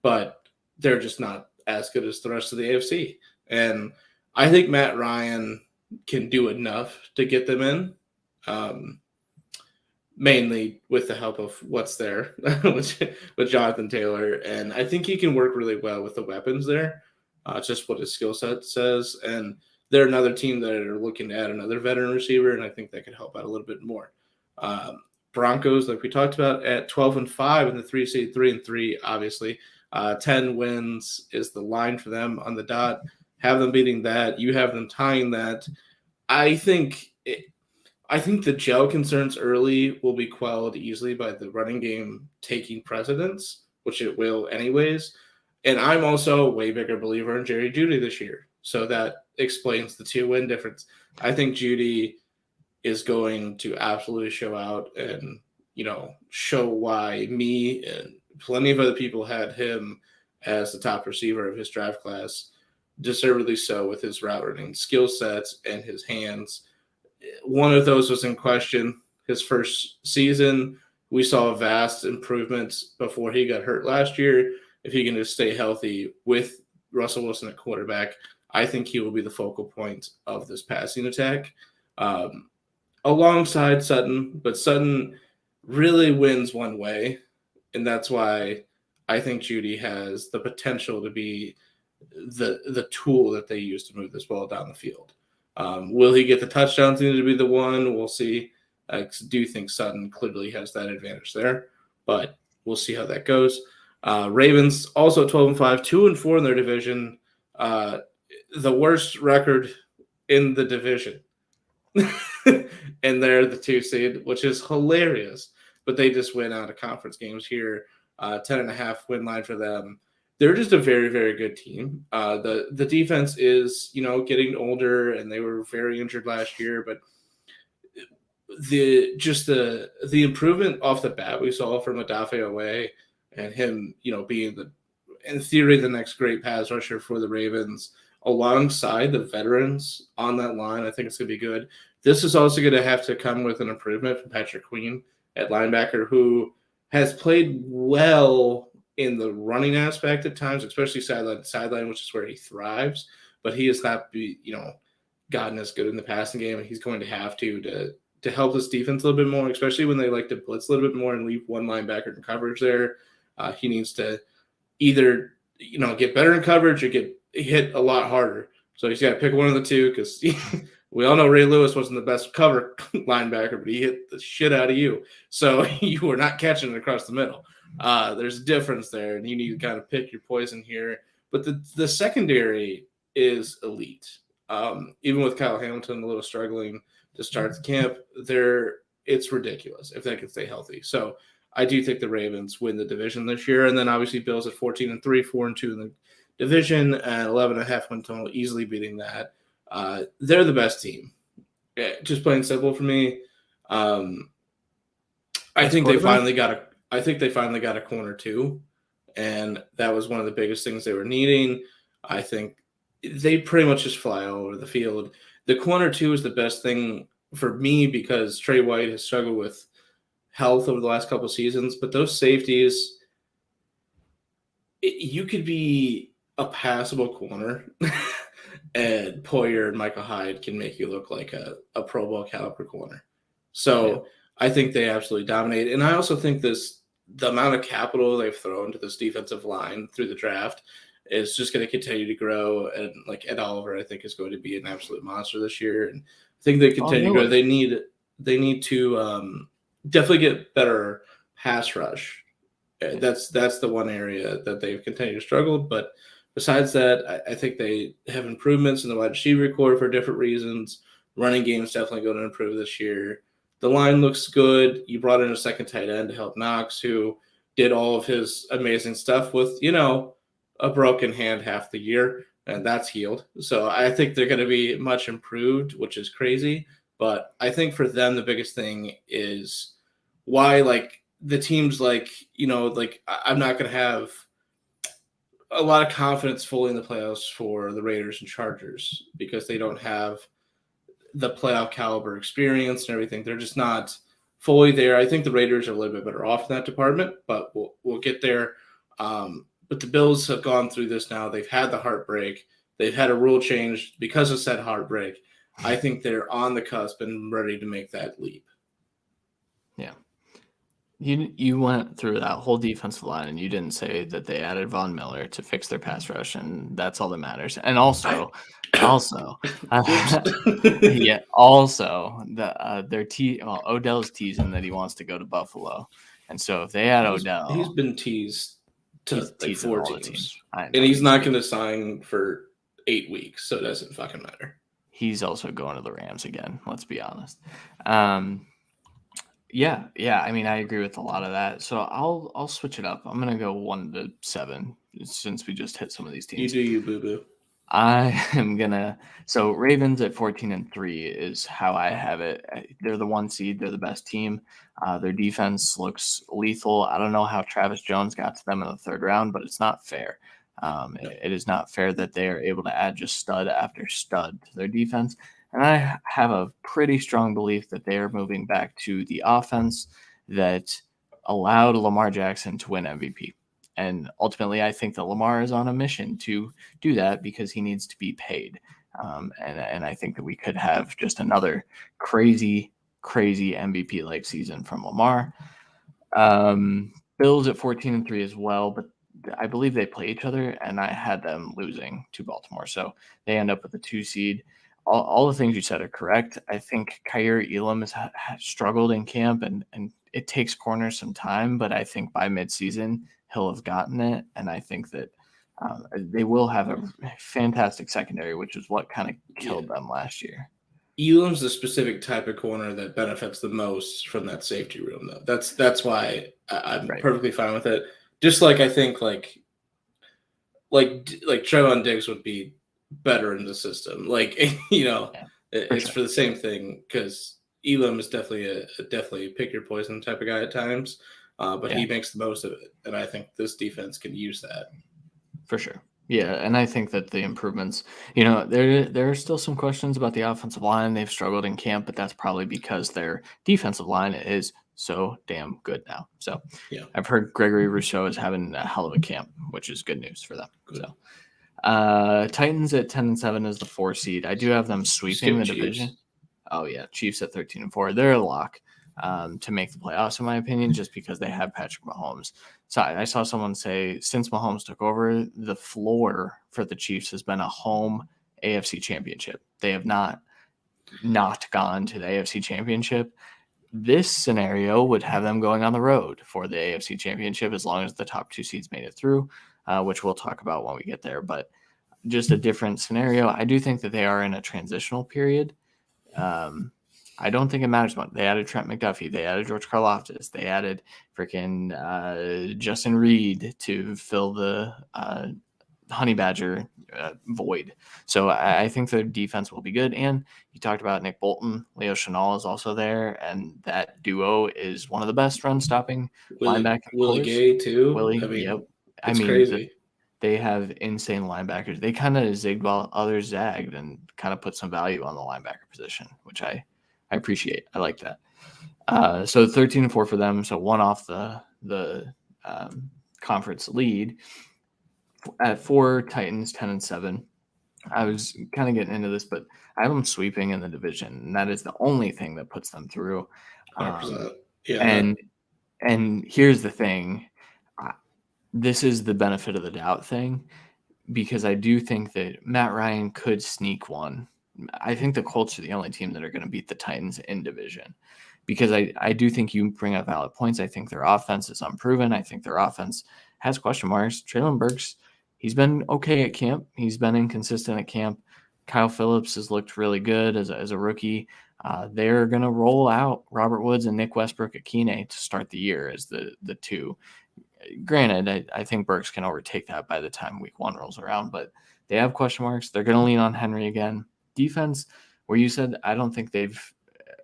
but they're just not as good as the rest of the AFC. And I think Matt Ryan can do enough to get them in, mainly with the help of what's there with Jonathan Taylor. And I think he can work really well with the weapons there, just what his skill set says. And they're another team that are looking to add another veteran receiver, and I think that could help out a little bit more. Broncos, like we talked about, at 12-5 in the 3 seed, 3-3, obviously. 10 wins is the line for them on the dot. Have them beating that. You have them tying that. I think I think the gel concerns early will be quelled easily by the running game taking precedence, which it will anyways. And I'm also a way bigger believer in Jerry Jeudy this year. So that explains the 2-win difference. I think Jeudy is going to absolutely show out and, show why me and plenty of other people had him as the top receiver of his draft class, deservedly so with his route running skill sets and his hands. One of those was in question his first season. We saw vast improvements before he got hurt last year. If he can just stay healthy with Russell Wilson at quarterback, I think he will be the focal point of this passing attack alongside Sutton. But Sutton really wins one way, and that's why I think Jeudy has the potential to be the tool that they use to move this ball down the field. Will he get the touchdowns needed to be the one? We'll see. I do think Sutton clearly has that advantage there, but we'll see how that goes. Ravens also 12-5, 2-4 in their division. The worst record in the division. And they're the 2 seed, which is hilarious. But they just win out of conference games here. 10.5 win line for them. They're just a very, very good team. The defense is, getting older, and they were very injured last year. But the improvement off the bat we saw from Odafe Oweh and him, being in theory the next great pass rusher for the Ravens, alongside the veterans on that line, I think it's going to be good. This is also going to have to come with an improvement from Patrick Queen at linebacker, who has played well in the running aspect at times, especially sideline, which is where he thrives. But he has not gotten as good in the passing game, and he's going to have to help this defense a little bit more, especially when they like to blitz a little bit more and leave one linebacker in coverage there. He needs to either get better in coverage or get hit a lot harder. So he's got to pick one of the two, because we all know Ray Lewis wasn't the best cover linebacker, but he hit the shit out of you. So you were not catching it across the middle. There's a difference there, and you need to kind of pick your poison here. But the secondary is elite. Even with Kyle Hamilton a little struggling to start the camp, it's ridiculous if they can stay healthy. So I do think the Ravens win the division this year, and then obviously Bills at 14-3, 4-2 in the division, and 11.5 win total, easily beating that. They're the best team. Just plain simple for me. I think they finally got a corner too, and that was one of the biggest things they were needing. I think they pretty much just fly all over the field. The corner 2 is the best thing for me because Trey White has struggled with health over the last couple of seasons, but those safeties, you could be a passable corner and Poyer and Michael Hyde can make you look like a Pro Bowl caliber corner. So I think they absolutely dominate. And I also think the amount of capital they've thrown to this defensive line through the draft is just going to continue to grow. And like Ed Oliver, I think, is going to be an absolute monster this year. And I think they continue to grow. They need to definitely get better pass rush. That's the one area that they've continued to struggle. But besides that, I think they have improvements in the wide receiver core for different reasons. Running game is definitely going to improve this year. The line looks good. You brought in a second tight end to help Knox, who did all of his amazing stuff with, a broken hand half the year, and that's healed. So I think they're going to be much improved, which is crazy. But I think for them, the biggest thing is why, the teams I'm not going to have a lot of confidence fully in the playoffs for the Raiders and Chargers because they don't have the playoff caliber experience and everything. They're just not fully there. I think the Raiders are a little bit better off in that department, but we'll get there. But the Bills have gone through this now. They've had the heartbreak. They've had a rule change because of said heartbreak. I think they're on the cusp and ready to make that leap. Yeah. You went through that whole defensive line and you didn't say that they added Von Miller to fix their pass rush, and that's all that matters. And also, Odell's teasing that he wants to go to Buffalo, and so if they add Odell, he's been teased to 4 teams, and he's not going to sign for 8 weeks, so it doesn't fucking matter. he's also going to the Rams again. Let's be honest. Yeah. I mean, I agree with a lot of that. So I'll switch it up. I'm gonna go 1-7 since we just hit some of these You teams. do you, boo boo. I am gonna. So Ravens at 14-3 is how I have it. They're the 1 seed. They're the best team. Their defense looks lethal. I don't know how Travis Jones got to them in the 3rd round, but it's not fair. It is not fair that they are able to add just stud after stud to their defense. And I have a pretty strong belief that they are moving back to the offense that allowed Lamar Jackson to win MVP. And ultimately, I think that Lamar is on a mission to do that because he needs to be paid. And I think that we could have just another crazy MVP-like season from Lamar. Bills at 14-3 as well, but I believe they play each other, and I had them losing to Baltimore. So they end up with a 2 seed. All the things you said are correct. I think Kaiir Elam has struggled in camp, and it takes corners some time, but I think by midseason he'll have gotten it, and I think that they will have a fantastic secondary, which is what kind of killed them last year. Elam's the specific type of corner that benefits the most from that safety room, though. That's why I'm perfectly fine with it. Just like I think like Trevon Diggs would be better in the system. It's for the same thing because Elam is definitely pick your poison type of guy at times, but he makes the most of it, and I think this defense can use that for sure. Yeah, and I think that the improvements, there are still some questions about the offensive line. They've struggled in camp, but that's probably because their defensive line is so damn good now. So I've heard Gregory Rousseau is having a hell of a camp, which is good news for them. Good. So Titans at 10-7 is the 4 seed. I do have them sweeping the division. Oh yeah, Chiefs at 13-4. They're a lock to make the playoffs, in my opinion, just because they have Patrick Mahomes. So I saw someone say since Mahomes took over, the floor for the Chiefs has been a home AFC championship. They have not gone to the AFC championship. This scenario would have them going on the road for the AFC championship as long as the top 2 seeds made it through, which we'll talk about when we get there. But just a different scenario. I do think that they are in a transitional period. I don't think it matters much. They added Trent McDuffie. They added George Karlaftis. They added freaking Justin Reed to fill the Honey Badger void. So I think their defense will be good. And you talked about Nick Bolton. Leo Chenal is also there. And that duo is one of the best run-stopping linebackers. Willie Gay, too. It's crazy. They have insane linebackers. They kind of zigged while others zagged and kind of put some value on the linebacker position, which I appreciate. I like that. So 13-4 for them. So one off the conference lead. At 4 Titans, 10-7. I was kind of getting into this, but I have them sweeping in the division, and that is the only thing that puts them through. 100%. Yeah. And here's the thing. This is the benefit of the doubt thing, because I do think that Matt Ryan could sneak one. I think the Colts are the only team that are going to beat the Titans in division, because I do think you bring up valid points. I think their offense is unproven. I think their offense has question marks. Treylon Burks, he's been okay at camp. He's been inconsistent at camp. Kyle Phillips has looked really good as a rookie. They're going to roll out Robert Woods and Nick Westbrook at Keeney to start the year as the 2. Granted, I think Burks can overtake that by the time week 1 rolls around, but they have question marks. They're going to lean on Henry again. Defense, where you said I don't think they've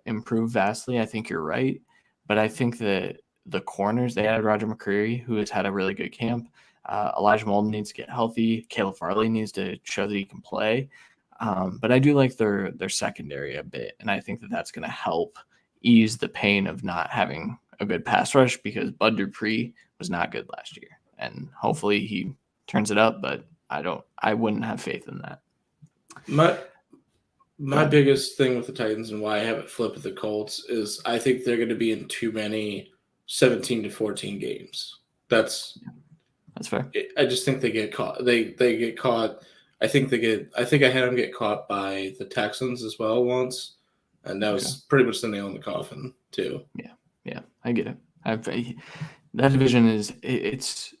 improved vastly. I think you're right, but I think that the corners, they added Roger McCreary, who has had a really good camp. Elijah Molden needs to get healthy. Caleb Farley needs to show that he can play. But I do like their secondary a bit, and I think that that's going to help ease the pain of not having a good pass rush, because Bud Dupree was not good last year, and hopefully he turns it up, but I wouldn't have faith in that. My biggest thing with the Titans and why I have it flipped with the Colts is I think they're going to be in too many 17-14 games. That's fair. I just think they get caught. They get caught. I think I had them get caught by the Texans as well once, and that was pretty much the nail in the coffin too. Yeah, I get it. That division is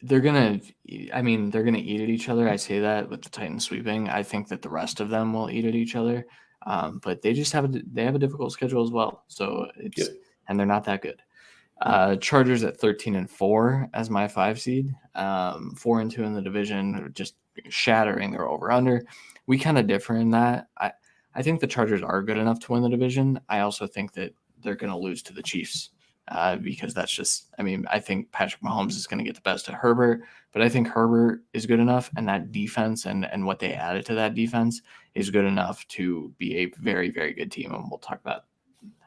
they're gonna eat at each other. I say that with the Titans sweeping. I think that the rest of them will eat at each other. But they just have a difficult schedule as well. So Yep. and they're not that good. Chargers at 13-4 as my 5 seed. 4-2 in the division, just shattering their over under. We kind of differ in that. I think the Chargers are good enough to win the division. I also think that they're going to lose to the Chiefs. Because that's just, I think Patrick Mahomes is going to get the best of Herbert, but I think Herbert is good enough, and that defense and what they added to that defense is good enough to be a very, very good team. And we'll talk about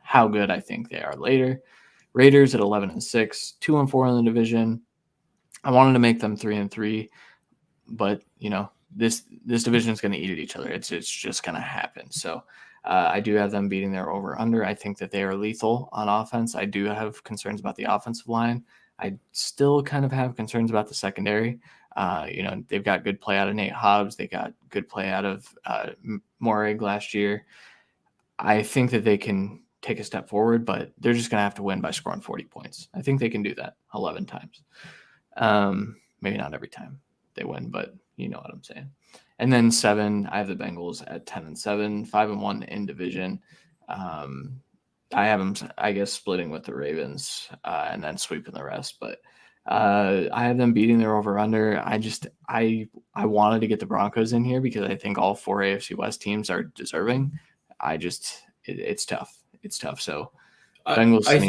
how good I think they are later. Raiders at 11-6, 2-4 in the division. I wanted to make them 3-3, but this division is going to eat at each other. It's just going to happen. So I do have them beating their over-under. I think that they are lethal on offense. I do have concerns about the offensive line. I still kind of have concerns about the secondary. They've got good play out of Nate Hobbs. They got good play out of Morrig last year. I think that they can take a step forward, but they're just going to have to win by scoring 40 points. I think they can do that 11 times. Maybe not every time they win, but you know what I'm saying. And then 7, I have the Bengals at 10-7, 5-1 in division. I have them, I guess, splitting with the Ravens and then sweeping the rest. But I have them beating their over-under. I wanted to get the Broncos in here because I think all 4 AFC West teams are deserving. It's tough. It's tough. So Bengals. I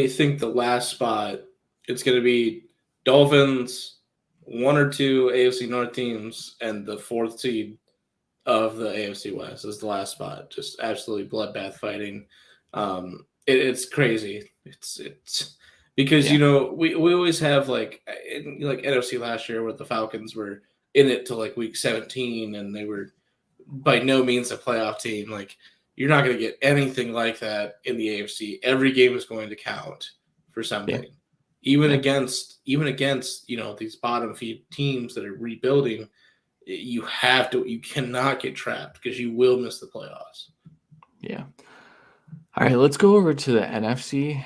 think the last spot, it's going to be Dolphins, 1 or 2 AFC North teams, and the 4th seed of the AFC West is the last spot. Just absolutely bloodbath fighting. It's crazy. It's because we always have like NFC last year where the Falcons were in it to like week 17 and they were by no means a playoff team. Like you're not going to get anything like that in the AFC. Every game is going to count for something. Yeah. Even against these bottom feed teams that are rebuilding, you cannot get trapped because you will miss the playoffs. Yeah. All right, let's go over to the NFC.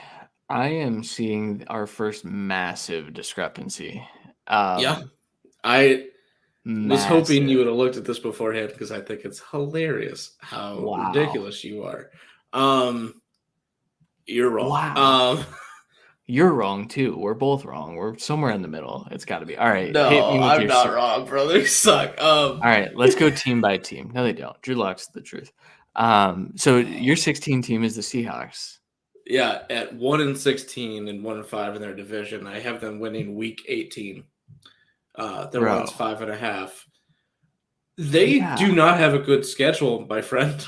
I am seeing our first massive discrepancy. I was hoping you would have looked at this beforehand because I think it's hilarious how ridiculous you are. You're wrong. Wow. You're wrong too. We're both wrong. We're somewhere in the middle. It's got to be. All right. No, I'm not wrong, brother. You suck. All right. Let's go team by team. No, they don't. Drew Lock's the truth. So your 16 team is the Seahawks. Yeah, at 1-16 and 1-5 in their division. I have them winning week 18. Their one's 5.5. They do not have a good schedule, my friend.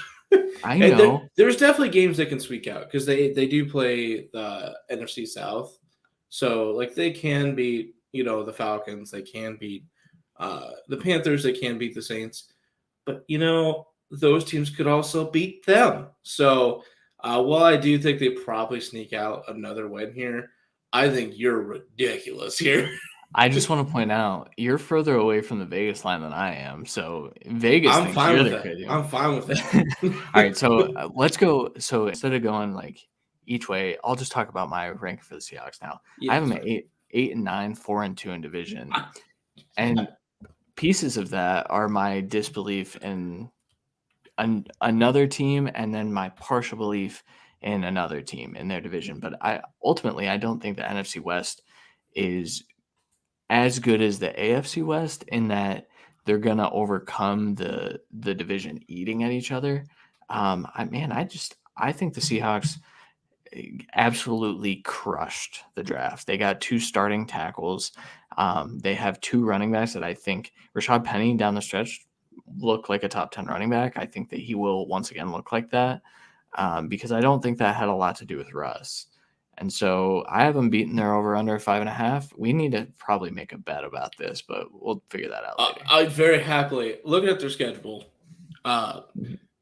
I know. There's definitely games they can squeak out because they do play the NFC South. So, like, they can beat, the Falcons. They can beat the Panthers. They can beat the Saints. But, those teams could also beat them. So, while I do think they probably sneak out another win here, I think you're ridiculous here. I just want to point out you're further away from the Vegas line than I am. So Vegas, I'm fine with it. I'm fine with it. All right, so let's go. So instead of going like each way, I'll just talk about my rank for the Seahawks now. I have them at 8-9, 4-2 in division, and pieces of that are my disbelief in another team, and then my partial belief in another team in their division. But I don't think the NFC West is as good as the AFC West in that they're gonna overcome the division eating at each other. I think the Seahawks absolutely crushed the draft. They got 2 starting tackles. They have 2 running backs that I think Rashad Penny down the stretch looked like a top 10 running back. I think that he will once again look like that because I don't think that had a lot to do with Russ. And so I have them beating their over under 5.5. We need to probably make a bet about this, but we'll figure that out later. I'd very happily looking at their schedule. I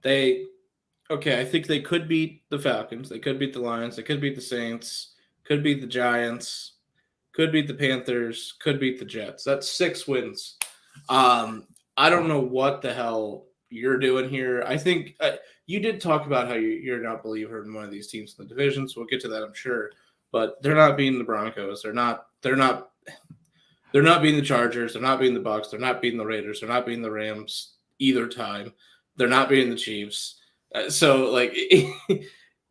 think they could beat the Falcons. They could beat the Lions. They could beat the Saints. Could beat the Giants. Could beat the Panthers. Could beat the Jets. That's 6 wins. I don't know what the hell you're doing here. I think you did talk about how you're not a believer in one of these teams in the division, so we'll get to that, I'm sure. But they're not beating the Broncos. They're not they're not beating the Chargers. They're not beating the Bucs. They're not beating the Raiders. They're not beating the Rams either time. They're not beating the Chiefs. So, like,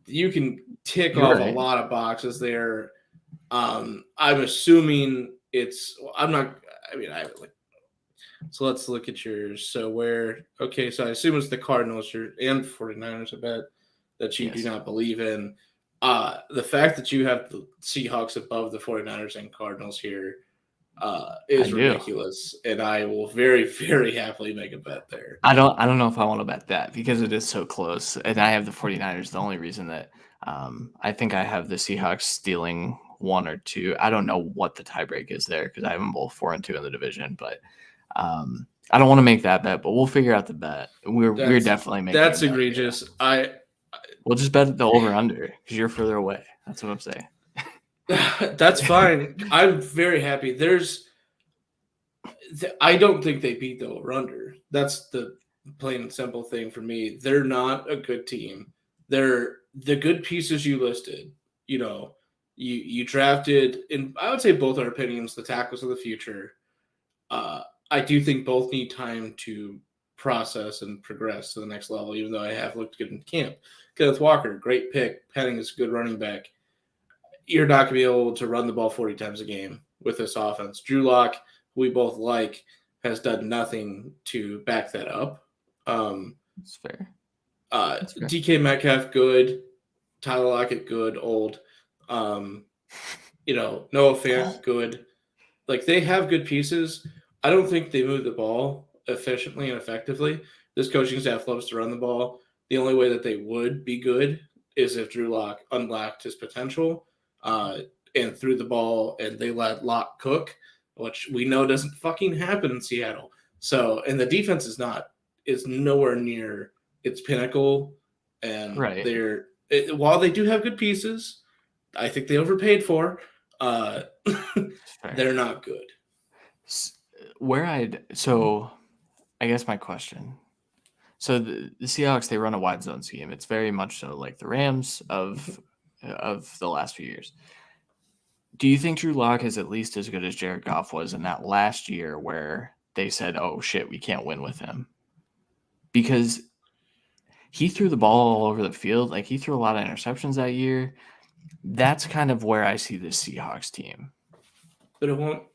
you can tick off a lot of boxes there. I'm assuming it's – I'm not – I mean, I haven't so let's look at yours. So so I assume it's the Cardinals and 49ers, I bet, that you do not believe in. The fact that you have the Seahawks above the 49ers and Cardinals here is ridiculous. And I will very, very happily make a bet there. I don't know if I want to bet that because it is so close. And I have the 49ers. The only reason that I think I have the Seahawks stealing 1 or 2. I don't know what the tiebreak is there because I have them both 4-2 in the division, but I don't want to make that bet, but we'll figure out the bet. We're definitely making that's egregious. We'll just bet the over under because you're further away. That's what I'm saying. That's fine. I'm very happy. I don't think they beat the over under. That's the plain and simple thing for me. They're not a good team. They're the good pieces you listed. You know, you drafted, in I would say both our opinions, the tackles of the future. I do think both need time to process and progress to the next level, even though I have looked good in camp. Kenneth Walker, great pick. Penning is a good running back. You're not going to be able to run the ball 40 times a game with this offense. Drew Lock, who we both like, has done nothing to back that up. That's fair. DK Metcalf, good. Tyler Lockett, good. Old. Noah Fant, good. Like, they have good pieces. I don't think they move the ball efficiently and effectively. This coaching staff loves to run the ball. The only way that they would be good is if Drew Lock unlocked his potential and threw the ball and they let Lock cook, which we know doesn't fucking happen in Seattle. So, and the defense is nowhere near its pinnacle. And while they do have good pieces, I think they overpaid for, they're not good. So I guess my question. So the Seahawks, they run a wide zone scheme. It's very much so like the Rams of the last few years. Do you think Drew Lock is at least as good as Jared Goff was in that last year where they said, oh shit, we can't win with him? Because he threw the ball all over the field. Like, he threw a lot of interceptions that year. That's kind of where I see this Seahawks team. But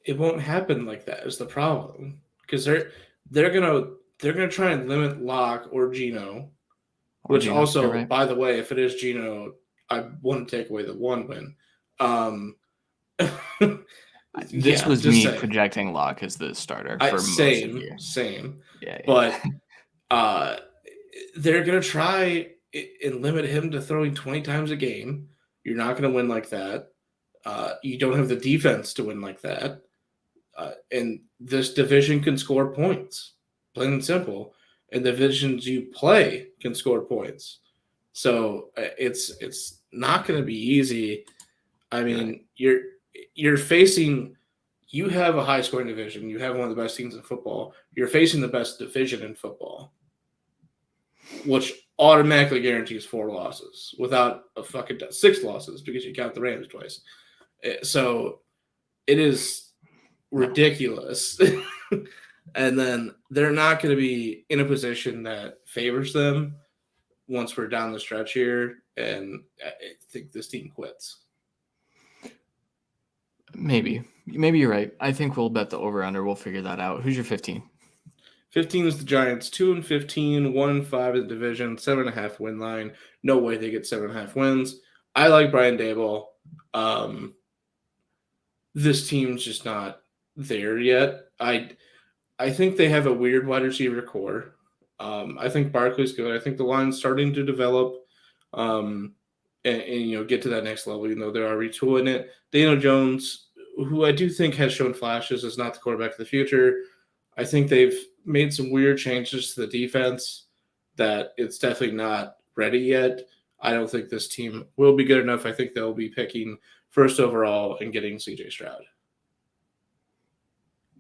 it won't happen like that is the problem. Because they're gonna try and limit Lock or Geno, which also, right. By the way, if it is Geno, I want to take away the 1 win. This was me projecting Lock as the starter for most of the year. Same. Yeah. But they're gonna try and limit him to throwing 20 times a game. You're not gonna win like that. You don't have the defense to win like that. And this division can score points, plain and simple. And the divisions you play can score points. So it's not going to be easy. I mean, you're facing – you have a high-scoring division. You have one of the best teams in football. You're facing the best division in football, which automatically guarantees 4 losses without a fucking 6 losses because you count the Rams twice. So it is ridiculous. And then they're not going to be in a position that favors them once we're down the stretch here. And I think this team quits. Maybe you're right. I think we'll bet the over-under. We'll figure that out. Who's your 15? 15 is the Giants. 2-15, 1-5 in the division, 7.5 win line. No way they get 7.5 wins. I like Brian Daboll. This team's just not there yet. I think they have a weird wide receiver core. I think Barkley's good. I think the line's starting to develop and get to that next level, even though they're already retooling it. Daniel Jones, who I do think has shown flashes, is not the quarterback of the future. I think they've made some weird changes to the defense that it's definitely not ready yet. I don't think this team will be good enough. I think they'll be picking first overall and getting CJ Stroud.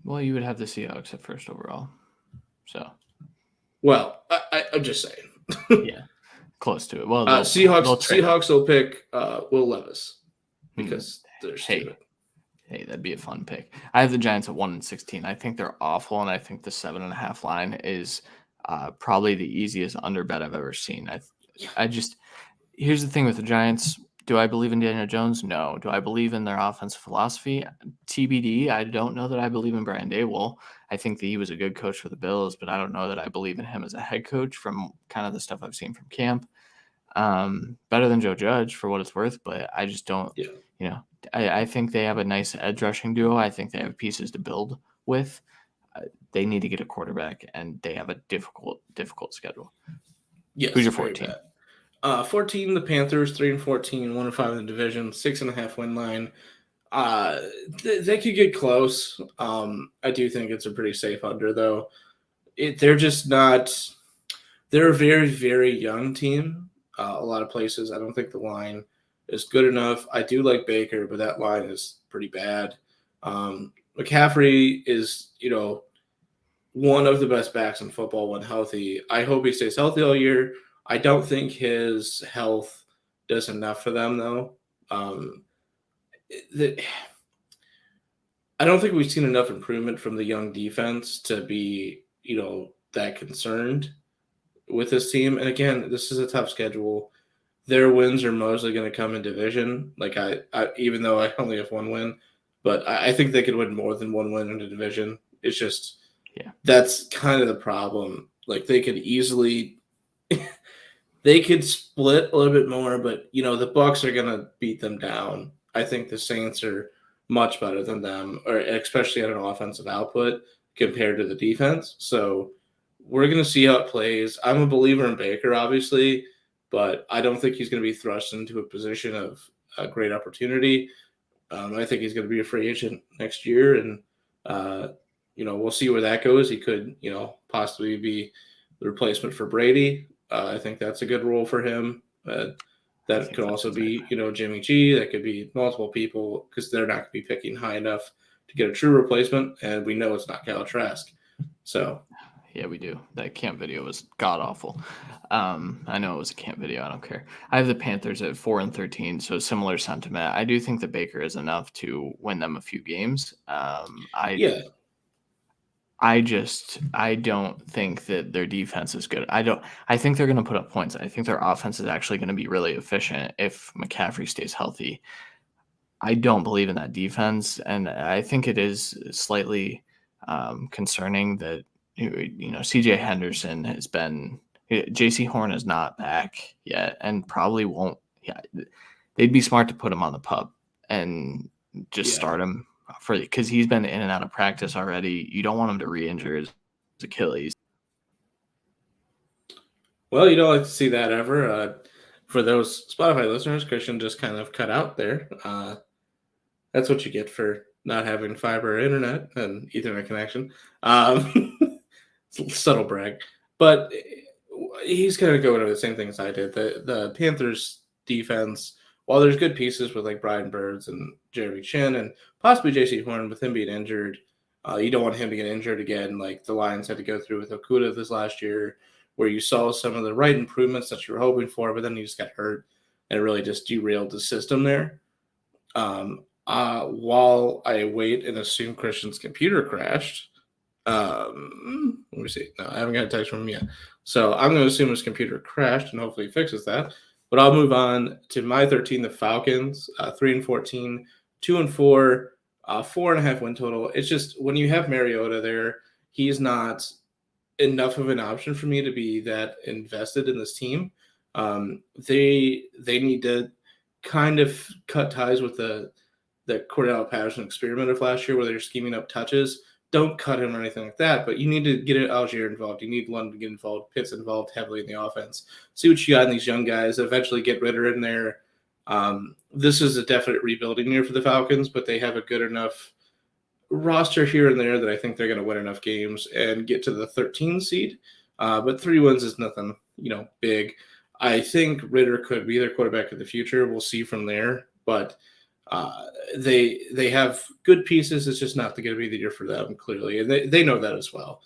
Well, you would have the Seahawks at first overall. So, well, I'm just saying. Yeah, close to it. Well, Seahawks will pick Will Levis because they're stupid. Hey, that'd be a fun pick. I have the Giants at 1-16. I think they're awful, and I think the 7.5 line is probably the easiest under bet I've ever seen. I just here's the thing with the Giants. Do I believe in Daniel Jones? No. Do I believe in their offensive philosophy? TBD. I don't know that I believe in Brian Daboll. I think that he was a good coach for the Bills, but I don't know that I believe in him as a head coach from kind of the stuff I've seen from camp. Better than Joe Judge for what it's worth, but I just don't, Yeah. I think they have a nice edge rushing duo. I think they have pieces to build with. They need to get a quarterback, and they have a difficult schedule. Yes. Who's your 14? 14, the Panthers, 3-14, 1-5 in the division, 6.5 win line. They could get close. I do think it's a pretty safe under, though. They're just not. They're a very, very young team. A lot of places, I don't think the line is good enough. I do like Baker, but that line is pretty bad. McCaffrey is, one of the best backs in football when healthy. I hope he stays healthy all year. I don't think his health does enough for them, though. I don't think we've seen enough improvement from the young defense to be, that concerned with this team. And again, this is a tough schedule. Their wins are mostly going to come in division. Like I even though I only have one win, but I think they could win more than one win in the division. It's just, that's kind of the problem. Like they could easily, they could split a little bit more, but the Bucs are going to beat them down. I think the Saints are much better than them, or especially at an offensive output compared to the defense. So we're going to see how it plays. I'm a believer in Baker, obviously, but I don't think he's going to be thrust into a position of a great opportunity. I think he's going to be a free agent next year, and we'll see where that goes. He could, possibly be the replacement for Brady. I think that's a good role for him. That could also be, Jimmy G. That could be multiple people because they're not going to be picking high enough to get a true replacement, and we know it's not Kyle Trask. So. Yeah, we do. That camp video was god awful. I know it was a camp video. I don't care. I have the Panthers at 4-13, so similar sentiment. I do think that Baker is enough to win them a few games. I don't think that their defense is good. I think they're going to put up points. I think their offense is actually going to be really efficient if McCaffrey stays healthy. I don't believe in that defense, and I think it is slightly concerning that CJ Henderson has been. JC Horn is not back yet, and probably won't. Yeah, they'd be smart to put him on the pup and just start him because he's been in and out of practice already. You don't want him to re-injure his Achilles. Well, you don't like to see that ever. For those Spotify listeners, Christian just kind of cut out there. That's what you get for not having fiber internet and Ethernet connection. Subtle brag. But he's kind of going over the same thing as I did. The Panthers defense, while there's good pieces with like Brian Burns and Jeremy Chin and possibly JC Horn with him being injured, you don't want him to get injured again like the Lions had to go through with Okudah this last year, where you saw some of the right improvements that you were hoping for, but then he just got hurt and it really just derailed the system there. While I wait and assume Christian's computer crashed, let me see. No, I haven't got a text from him yet. So I'm going to assume his computer crashed and hopefully he fixes that. But I'll move on to my 13, the Falcons, 3-14, 2-4, 4.5 win total. It's just when you have Mariota there, he's not enough of an option for me to be that invested in this team. They need to kind of cut ties with the Cordell Patterson experiment of last year where they're scheming up touches. Don't cut him or anything like that, but you need to get Algier involved. You need London to get involved, Pitts involved heavily in the offense. See what you got in these young guys. Eventually get Ritter in there. This is a definite rebuilding year for the Falcons, but they have a good enough roster here and there that I think they're going to win enough games and get to the 13 seed. But 3 wins is nothing, big. I think Ritter could be their quarterback of the future. We'll see from there, but they have good pieces. It's just not going to be the year for them, clearly, and they know that as well.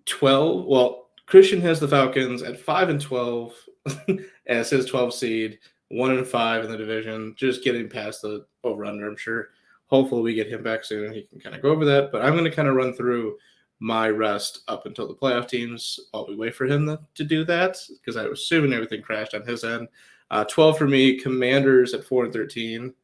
12. Well, Christian has the Falcons at 5-12 as his 12 seed, 1-5 in the division, just getting past the over under. I'm sure. Hopefully, we get him back soon. He can kind of go over that. But I'm going to kind of run through my rest up until the playoff teams while we wait for him to do that, because I was assuming everything crashed on his end. 12 for me. Commanders at 4-13.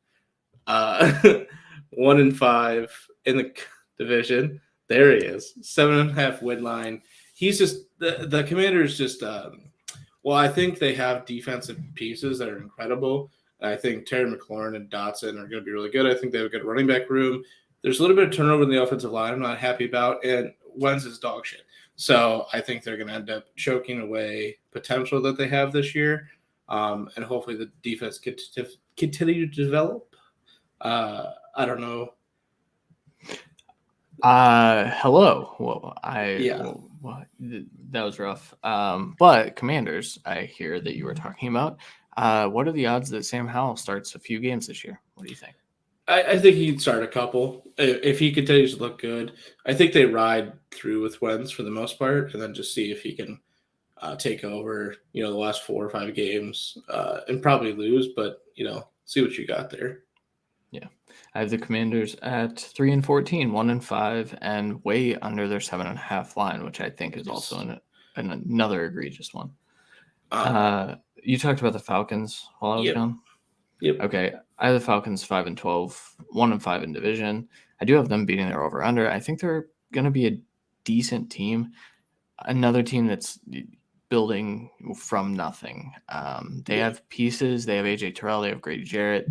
1-5 in the division. There he is. 7.5 win line. He's just the Commanders just well, I think they have defensive pieces that are incredible. I think Terry McLaurin and Dotson are going to be really good. I think they have a good running back room. There's a little bit of turnover in the offensive line I'm not happy about, and Wentz is dog shit. So I think they're going to end up choking away potential that they have this year, and hopefully the defense can continue to develop. I don't know. Hello. Well, Yeah. that was rough. But Commanders, I hear that you were talking about. What are the odds that Sam Howell starts a few games this year? What do you think? I think he'd start a couple if he continues to look good. I think they ride through with Wentz for the most part, and then just see if he can take over, the last 4 or 5 games, and probably lose, but see what you got there. Yeah, I have the Commanders at 3-14, 1-5, and way under their 7.5 line, which I think is also another egregious one. You talked about the Falcons while I was gone. Yep. Okay, I have the Falcons 5-12, 1-5 in division. I do have them beating their over/under. I think they're going to be a decent team. Another team that's building from nothing. They have pieces. They have AJ Terrell. They have Grady Jarrett.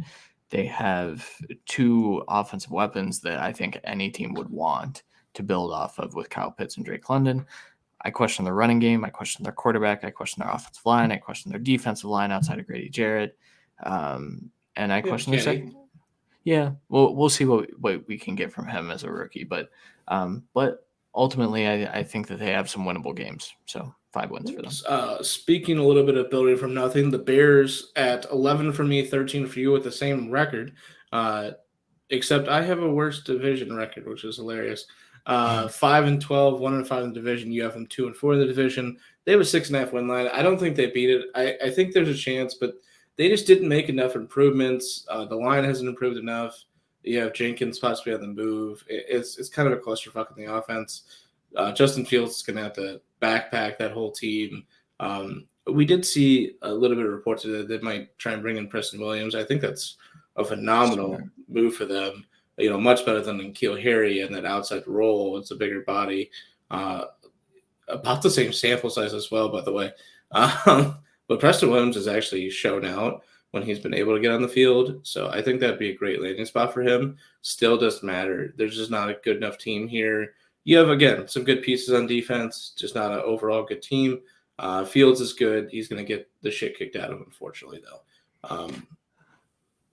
They have 2 offensive weapons that I think any team would want to build off of with Kyle Pitts and Drake London. I question their running game. I question their quarterback. I question their offensive line. I question their defensive line outside of Grady Jarrett. And I question their second. Yeah, we'll see what we can get from him as a rookie. But ultimately, I think that they have some winnable games. So 5 wins for them. Speaking a little bit of building from nothing, the Bears at 11 for me, 13 for you with the same record. Except I have a worse division record, which is hilarious. 5-12, 1-5 in the division. You have them 2-4 in the division. They have a 6.5 win line. I don't think they beat it. I think there's a chance, but they just didn't make enough improvements. The line hasn't improved enough. You have Jenkins possibly on the move. It's kind of a clusterfuck in the offense. Justin Fields is going to have to backpack that whole team. We did see a little bit of reports that they might try and bring in Preston Williams. I think that's a phenomenal move for them. Much better than N'Keal Harry in that outside role. It's a bigger body. About the same sample size as well, by the way. But Preston Williams has actually shown out when he's been able to get on the field. So I think that'd be a great landing spot for him. Still doesn't matter. There's just not a good enough team here. You have, again, some good pieces on defense, just not an overall good team. Fields is good. He's going to get the shit kicked out of him, unfortunately, though.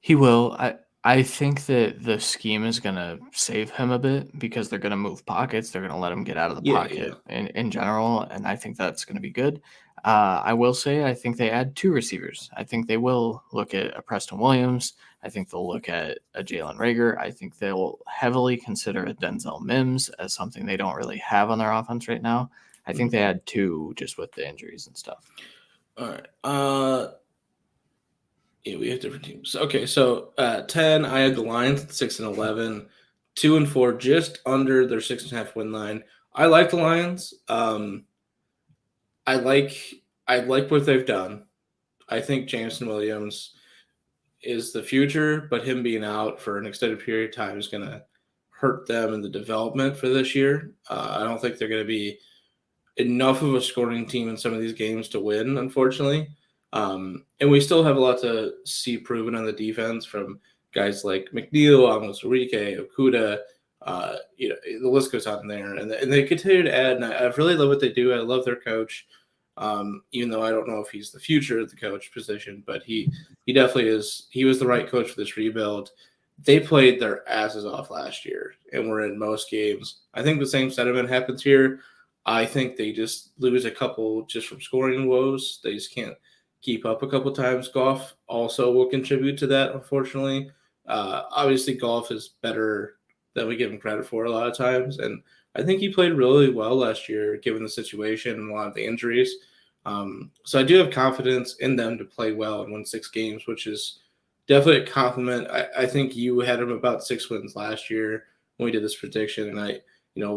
He will. I think that the scheme is going to save him a bit because they're going to move pockets. They're going to let him get out of the pocket in general, and I think that's going to be good. I will say I think they add 2 receivers. I think they will look at a Preston Williams. I think they'll look at a Jalen Reagor. I think they'll heavily consider a Denzel Mims as something they don't really have on their offense right now. I think they add 2 just with the injuries and stuff. All right. Yeah, we have different teams. Okay, so 10, I had the Lions at 6-11, 2-4, just under their 6.5 win line. I like the Lions. I like what they've done. I think Jameson Williams is the future, but him being out for an extended period of time is going to hurt them in the development for this year. I don't think they're going to be enough of a scoring team in some of these games to win, unfortunately. And we still have a lot to see proven on the defense from guys like McNeil, Amos Enrique, Okuda. The list goes on there, and they continue to add. And I really love what they do. I love their coach, even though I don't know if he's the future of the coach position, but he definitely is. He was the right coach for this rebuild. They played their asses off last year and were in most games. I think the same sentiment happens here. I think they just lose a couple just from scoring woes. They just can't keep up a couple times. Goff also will contribute to that, unfortunately. Obviously, Goff is better than we give him credit for a lot of times, and I think he played really well last year, given the situation and a lot of the injuries. So I do have confidence in them to play well and win 6 games, which is definitely a compliment. I think you had him about 6 wins last year when we did this prediction, and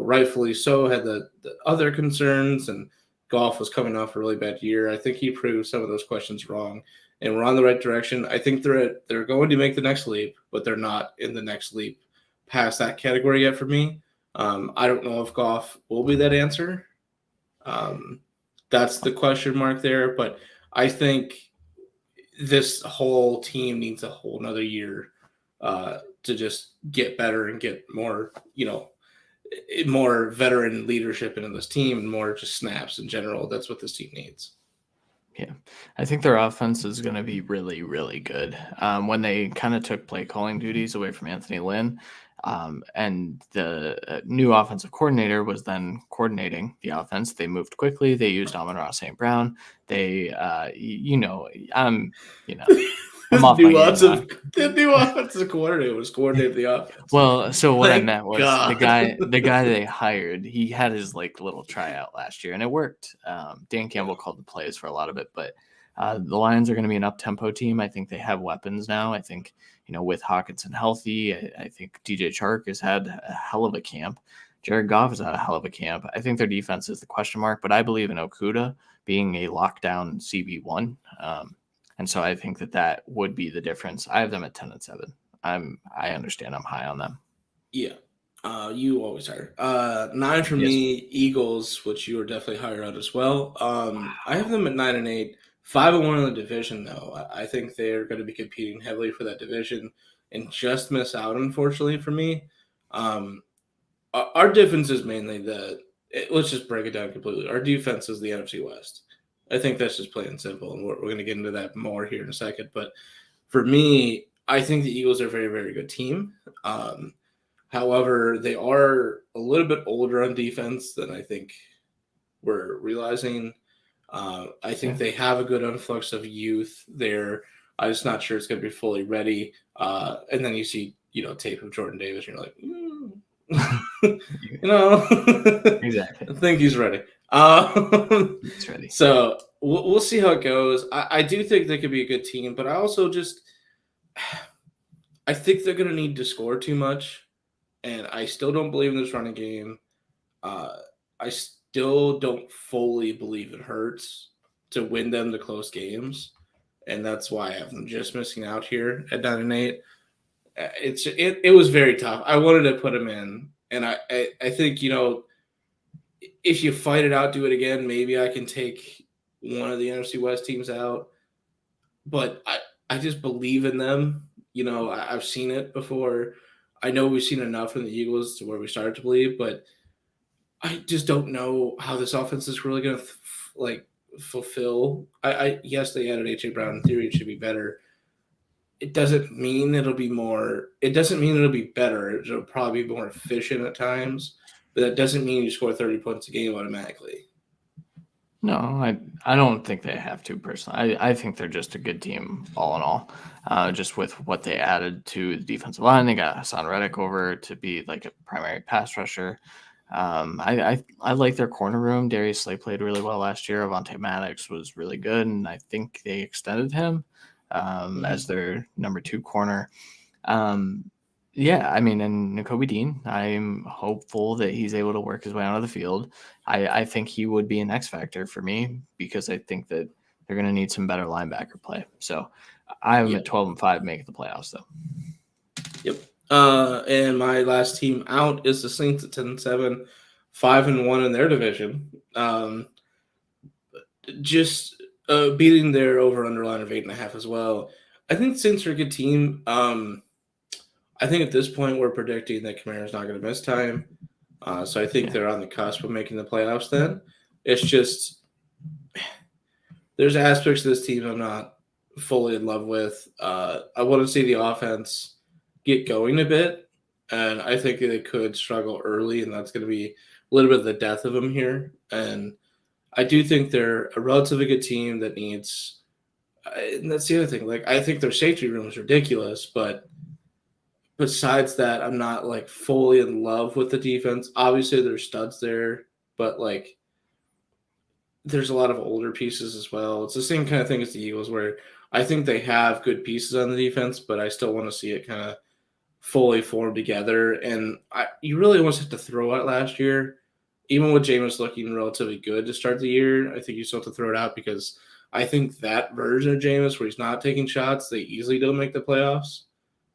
rightfully so, had the other concerns, and Goff was coming off a really bad year. I think he proved some of those questions wrong, and we're on the right direction. I think they're going to make the next leap, but they're not in the next leap past that category yet for me. I don't know if Goff will be that answer. That's the question mark there, but I think this whole team needs a whole another year to just get better and get more, more veteran leadership into this team and more just snaps in general. That's what this team needs. Yeah, I think their offense is going to be really, really good. When they kind of took play calling duties away from Anthony Lynn, and the new offensive coordinator was then coordinating the offense, they moved quickly. They used Amon-Ra St. Brown. They, I'm off my game now. The new offensive coordinator was coordinating the offense. Well, so what Thank I meant was God. the guy they hired, he had his little tryout last year and it worked. Dan Campbell called the plays for a lot of it, but the Lions are going to be an up-tempo team. I think they have weapons now. I think, with Hockenson healthy, I think DJ Chark has had a hell of a camp. Jared Goff has had a hell of a camp. I think their defense is the question mark, but I believe in Okudah being a lockdown CB1. And so I think that would be the difference. I have them at 10-7. I understand I'm high on them. Yeah. You always are. 9 for me, Eagles, which you are definitely higher on as well. I have them at 9-8. 5-1 in the division, though. I think they're going to be competing heavily for that division and just miss out, unfortunately, for me. Our difference is mainly let's just break it down completely. Our defense is the NFC West. I think that's just plain and simple, and we're going to get into that more here in a second. But for me, I think the Eagles are a very, very good team. However, they are a little bit older on defense than I think we're realizing. I think they have a good influx of youth there. I'm just not sure it's going to be fully ready. And then you see, tape of Jordan Davis, and you're like, Exactly. I think he's ready. He's ready. So we'll see how it goes. I do think they could be a good team, but I also I think they're going to need to score too much. And I still don't believe in this running game. I still don't fully believe it Hurts to win them the close games. And that's why I have them just missing out here at 9-8. It was very tough. I wanted to put them in. And I think, if you fight it out, do it again, maybe I can take one of the NFC West teams out. But I just believe in them. I've seen it before. I know we've seen enough from the Eagles to where we started to believe, but I just don't know how this offense is really going to fulfill. Yes, they added AJ Brown. In theory, it should be better. It doesn't mean it'll be more. It doesn't mean it'll be better. It'll probably be more efficient at times, but that doesn't mean you score 30 points a game automatically. No, I don't think they have to personally. I think they're just a good team all in all. Just with what they added to the defensive line, they got Hassan Reddick over to be like a primary pass rusher. I like their corner room. Darius Slay played really well last year. Avonte Maddox was really good, and I think they extended him as their number 2 corner. Yeah, I mean, and Nakobe Dean, I'm hopeful that he's able to work his way onto the field. I think he would be an X factor for me because I think that they're going to need some better linebacker play. So I have them at 12-5, making the playoffs, though. Yep. And my last team out is the Saints at 10-7, 5-1 in their division. Just beating their over-under line of 8.5 as well. I think the Saints are a good team. I think at this point we're predicting that Kamara's not going to miss time. So I think they're on the cusp of making the playoffs then. It's just there's aspects of this team I'm not fully in love with. I want to see the offense get going a bit, and I think they could struggle early, and that's going to be a little bit of the death of them here. And I do think they're a relatively good team that needs and that's the other thing. I think their safety room is ridiculous, but besides that, I'm not fully in love with the defense. Obviously, there's studs there, but there's a lot of older pieces as well. It's the same kind of thing as the Eagles, where I think they have good pieces on the defense, but I still want to see it kind of fully formed together. And you really almost have to throw out last year, even with Jameis looking relatively good to start the year. I think you still have to throw it out because I think that version of Jameis, where he's not taking shots, they easily don't make the playoffs.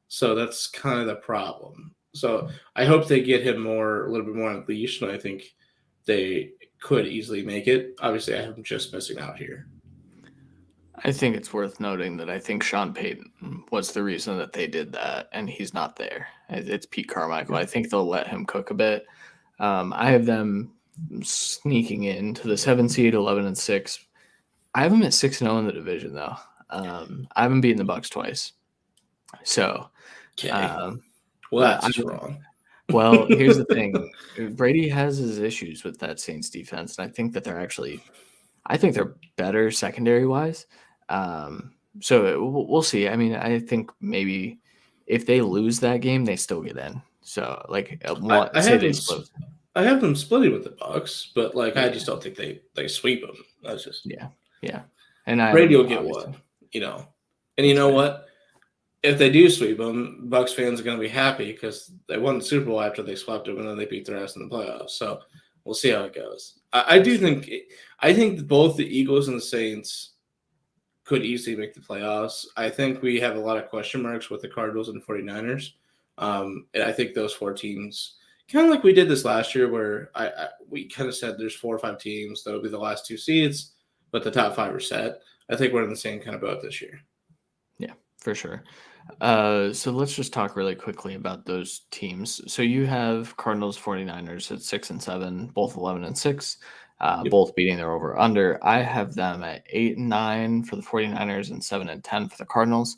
So that's kind of the problem. So I hope they get him a little bit more on leash, and I think they could easily make it. Obviously, I am just missing out here. I think it's worth noting that I think Sean Payton was the reason that they did that, and he's not there. It's Pete Carmichael. I think they'll let him cook a bit. I have them sneaking into the 7 seed, 11-6. I have them at 6-0 in the division, though. I haven't beaten the Bucks twice. So, okay. Well, that's wrong. Well, here's the thing. Brady has his issues with that Saints defense, and I think that they're better secondary-wise. So we'll see. I mean, I think maybe if they lose that game, they still get in. So, like, I have them splitting with the Bucks, but I just don't think they sweep them. That's just yeah. And Brady will get one, And you know what? If they do sweep them, Bucks fans are going to be happy because they won the Super Bowl after they swept them, and then they beat their ass in the playoffs. So we'll see how it goes. I think both the Eagles and the Saints could easily make the playoffs. I think we have a lot of question marks with the Cardinals and 49ers. And I think those 4 teams, kind of like we did this last year, where we kind of said there's 4 or 5 teams that'll be the last 2 seeds, but the top 5 are set. I think we're in the same kind of boat this year. Yeah, for sure. So let's just talk really quickly about those teams. So you have Cardinals, 49ers at 6-7, both 11-6. Both beating their over under. I have them at 8-9 for the 49ers and 7-10 for the Cardinals.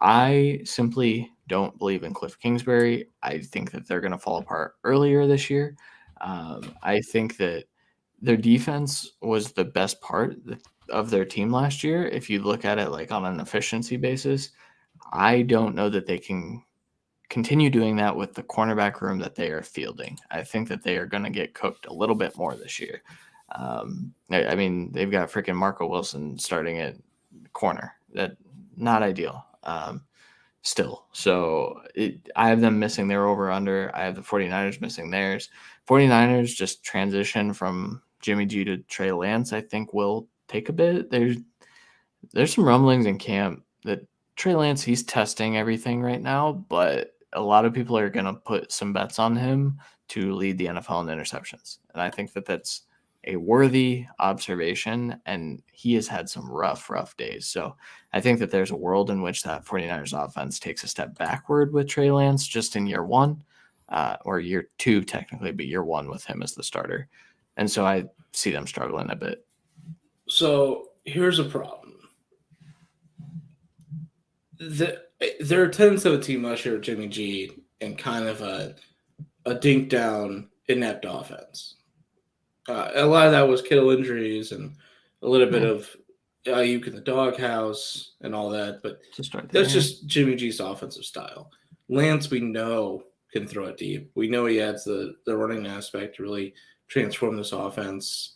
I simply don't believe in Cliff Kingsbury. I think that they're going to fall apart earlier this year. I think that their defense was the best part of their team last year. If you look at it like on an efficiency basis, I don't know that they can continue doing that with the cornerback room that they are fielding. I think that they are going to get cooked a little bit more this year. I mean, they've got freaking Marco Wilson starting at corner. That not ideal. Still. So I have them missing their over under. I have the 49ers missing theirs. 49ers just transition from Jimmy G to Trey Lance, I think will take a bit. There's some rumblings in camp that Trey Lance, he's testing everything right now, but a lot of people are going to put some bets on him to lead the NFL in interceptions. And I think that that's a worthy observation, and he has had some rough days. So I think that there's a world in which that 49ers offense takes a step backward with Trey Lance just in year 1, or year 2 technically, but year 1 with him as the starter. And so I see them struggling a bit. So here's a problem. They're a 10-17 last year with Jimmy G and kind of a dink down inept offense. A lot of that was Kittle injuries and a little bit of Ayuk in the doghouse and all that, but that's just Jimmy G's offensive style. Lance, we know, can throw it deep. We know he adds the running aspect to really transform this offense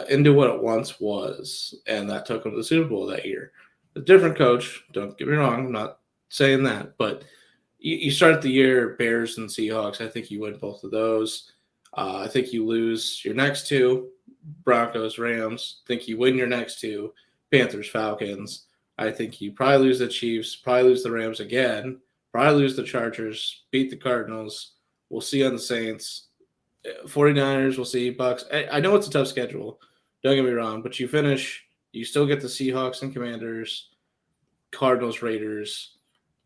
into what it once was, and that took him to the Super Bowl that year. A different coach, don't get me wrong, I'm not saying that, but you start the year Bears and Seahawks. I think you win both of those. I think you lose your next 2, Broncos, Rams. I think you win your next 2, Panthers, Falcons. I think you probably lose the Chiefs, probably lose the Rams again, probably lose the Chargers, beat the Cardinals. We'll see on the Saints. 49ers, we'll see. Bucks. I know it's a tough schedule. Don't get me wrong, but you still get the Seahawks and Commanders, Cardinals, Raiders.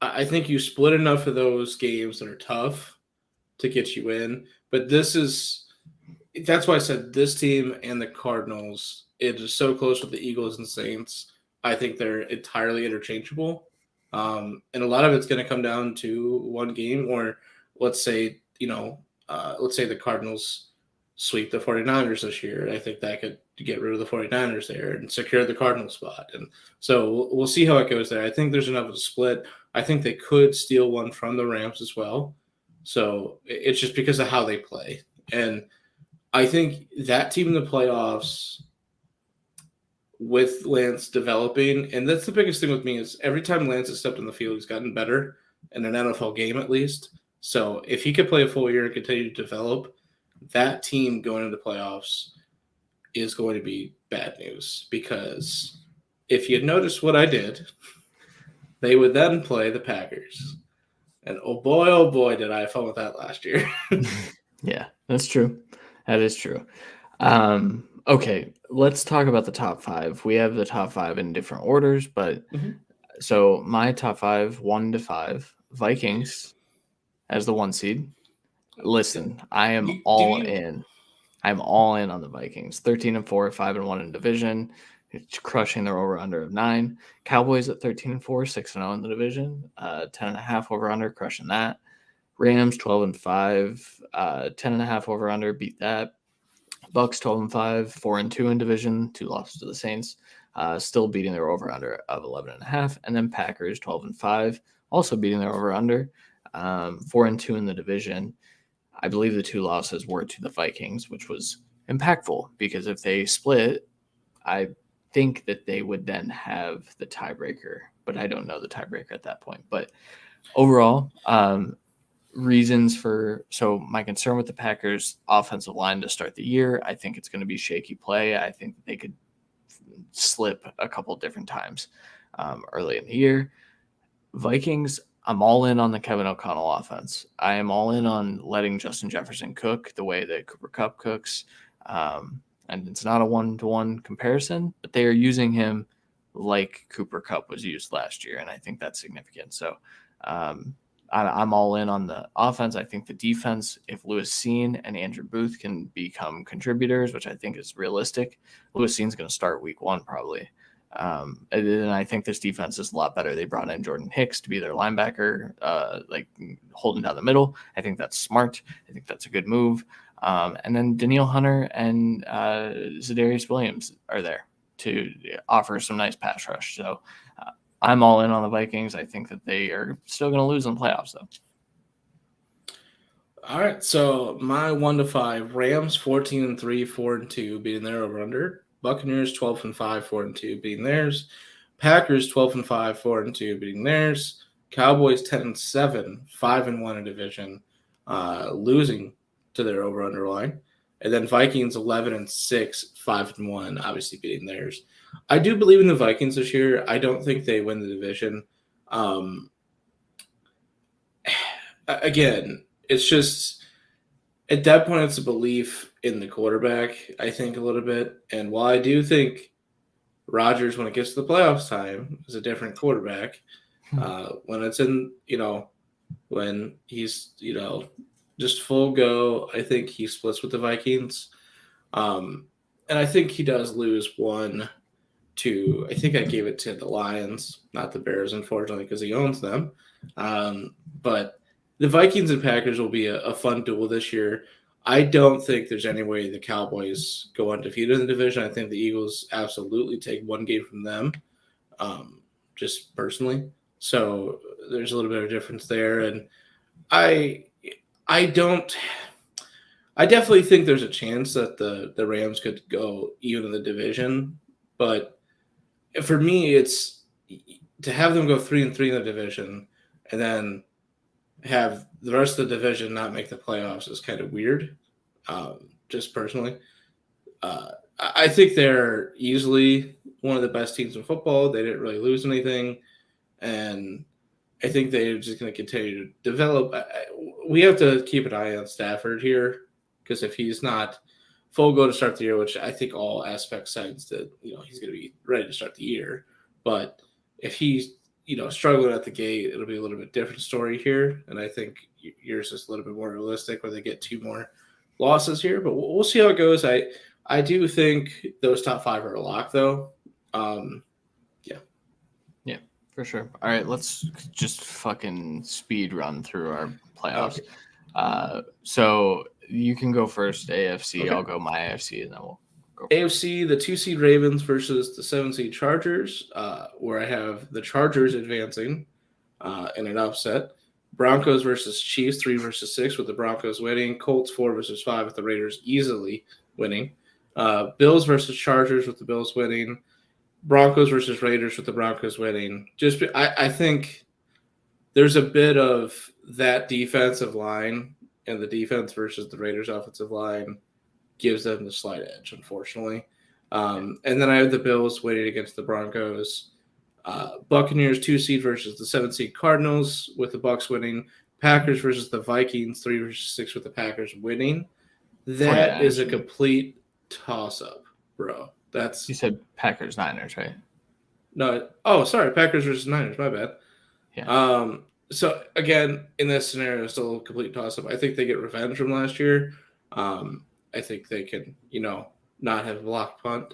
I think you split enough of those games that are tough to get you in. But that's why I said this team and the Cardinals, it is so close with the Eagles and Saints. I think they're entirely interchangeable. And a lot of it's going to come down to one game, or let's say the Cardinals sweep the 49ers this year. I think that could get rid of the 49ers there and secure the Cardinals spot. And so we'll see how it goes there. I think there's enough of a split. I think they could steal one from the Rams as well. So it's just because of how they play. And I think that team in the playoffs with Lance developing, and that's the biggest thing with me is every time Lance has stepped on the field, he's gotten better in an NFL game at least. So if he could play a full year and continue to develop, that team going into playoffs is going to be bad news because if you notice what I did, they would then play the Packers. And oh boy, did I have fun with that last year. Yeah, that's true. That is true. Okay, let's talk about the top 5. We have the top 5 in different orders, but so my top 5, 1 to 5, Vikings as the 1 seed. Listen, I am all in. I'm all in on the Vikings. 13-4, 5-1 in division. It's crushing their over-under of 9. Cowboys at 13-4, 6-0 in the division. 10.5 over-under, crushing that. Rams 12-5, 10.5 over-under, beat that. Bucks 12-5, 4-2 in division, 2 losses to the Saints, still beating their over-under of 11.5. And then Packers 12-5, also beating their over-under, 4-2 in the division. I believe the 2 losses were to the Vikings, which was impactful because if they split, I think that they would then have the tiebreaker, but I don't know the tiebreaker at that point. But overall, reasons for my concern with the Packers offensive line to start the year, I think it's going to be shaky play. I think they could slip a couple different times early in the year. Vikings, I'm all in on the Kevin O'Connell offense. I am all in on letting Justin Jefferson cook the way that Cooper Kupp cooks. And it's not a one-to-one comparison, but they are using him like Cooper Kupp was used last year, and I think that's significant. So I'm all in on the offense. I think the defense, if Lewis Cine and Andrew Booth can become contributors, which I think is realistic, Lewis Cine's going to start week 1 probably. And I think this defense is a lot better. They brought in Jordan Hicks to be their linebacker, like holding down the middle. I think that's smart. I think that's a good move. And then Danielle Hunter and Zadarius Williams are there to offer some nice pass rush. So I'm all in on the Vikings. I think that they are still going to lose in the playoffs, though. All right, so my 1 to 5, Rams 14-3, 4-2, beating their over/under. Buccaneers 12-5, 4-2, beating theirs. Packers 12-5, 4-2, beating theirs. Cowboys 10-7, 5-1 in division, losing to their over/under line. And then Vikings 11-6, 5-1, obviously beating theirs. I do believe in the Vikings this year. I don't think they win the division. Again, it's just at that point, it's a belief in the quarterback, I think, a little bit. And while I do think Rodgers, when it gets to the playoffs time, is a different quarterback, when it's in, when he's, just full go, I think he splits with the Vikings. And I think he does lose 1 to, I think I gave it to the Lions, not the Bears, unfortunately, because he owns them. But the Vikings and Packers will be a fun duel this year. I don't think there's any way the Cowboys go undefeated in the division. I think the Eagles absolutely take 1 game from them, just personally. So there's a little bit of difference there. And I definitely think there's a chance that the Rams could go even in the division. But for me, it's to have them go 3-3 in the division and then have the rest of the division not make the playoffs is kind of weird, just personally. I think they're easily one of the best teams in football. They didn't really lose anything. And I think they're just going to continue to develop. We have to keep an eye on Stafford here because if he's not full go to start the year, which I think all aspects signs that he's going to be ready to start the year. But if he's struggling at the gate, it'll be a little bit different story here. And I think yours is a little bit more realistic where they get 2 more losses here. But we'll see how it goes. I do think those top 5 are a lock, though. Yeah, for sure. All right, let's just fucking speed run through our playoffs. Okay. So you can go first, AFC. Okay. I'll go my AFC, and then we'll go. AFC, the 2-seed Ravens versus the 7-seed Chargers, where I have the Chargers advancing in an upset. Broncos versus Chiefs, 3-6, with the Broncos winning. Colts, 4-5, with the Raiders easily winning. Bills versus Chargers, with the Bills winning. Broncos versus Raiders with the Broncos winning. I think there's a bit of that defensive line and the defense versus the Raiders offensive line gives them the slight edge, unfortunately. And then I have the Bills winning against the Broncos. Buccaneers 2 seed versus the 7 seed Cardinals with the Bucks winning. Packers versus the Vikings 3 versus 6 with the Packers winning. That is a complete toss up, bro. You said Packers Niners, right? No. Oh, sorry, Packers versus Niners. My bad. Yeah. So again, in this scenario, still a complete toss up. I think they get revenge from last year. I think they can, not have a block punt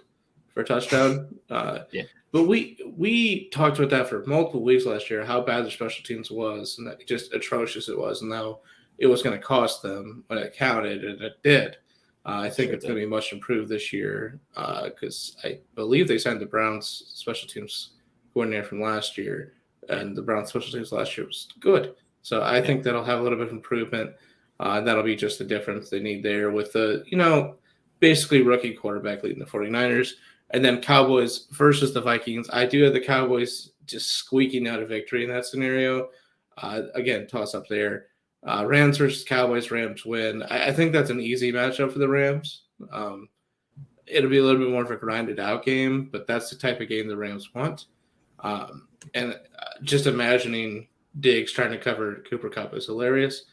for a touchdown. Yeah. But we talked about that for multiple weeks last year, how bad their special teams was, and that just atrocious it was, and now it was going to cost them when it counted, and it did. I think it's going to be much improved this year because I believe they signed the Browns special teams coordinator from last year, and the Browns special teams last year was good. So I think that'll have a little bit of improvement. That'll be just the difference they need there with the, basically rookie quarterback leading the 49ers. And then Cowboys versus the Vikings. I do have the Cowboys just squeaking out a victory in that scenario. Again, toss up there. Rams versus Cowboys. Rams win. I think that's an easy matchup for the Rams. It'll be a little bit more of a grinded out game, but that's the type of game the Rams want. And just imagining Diggs trying to cover Cooper Kupp is hilarious.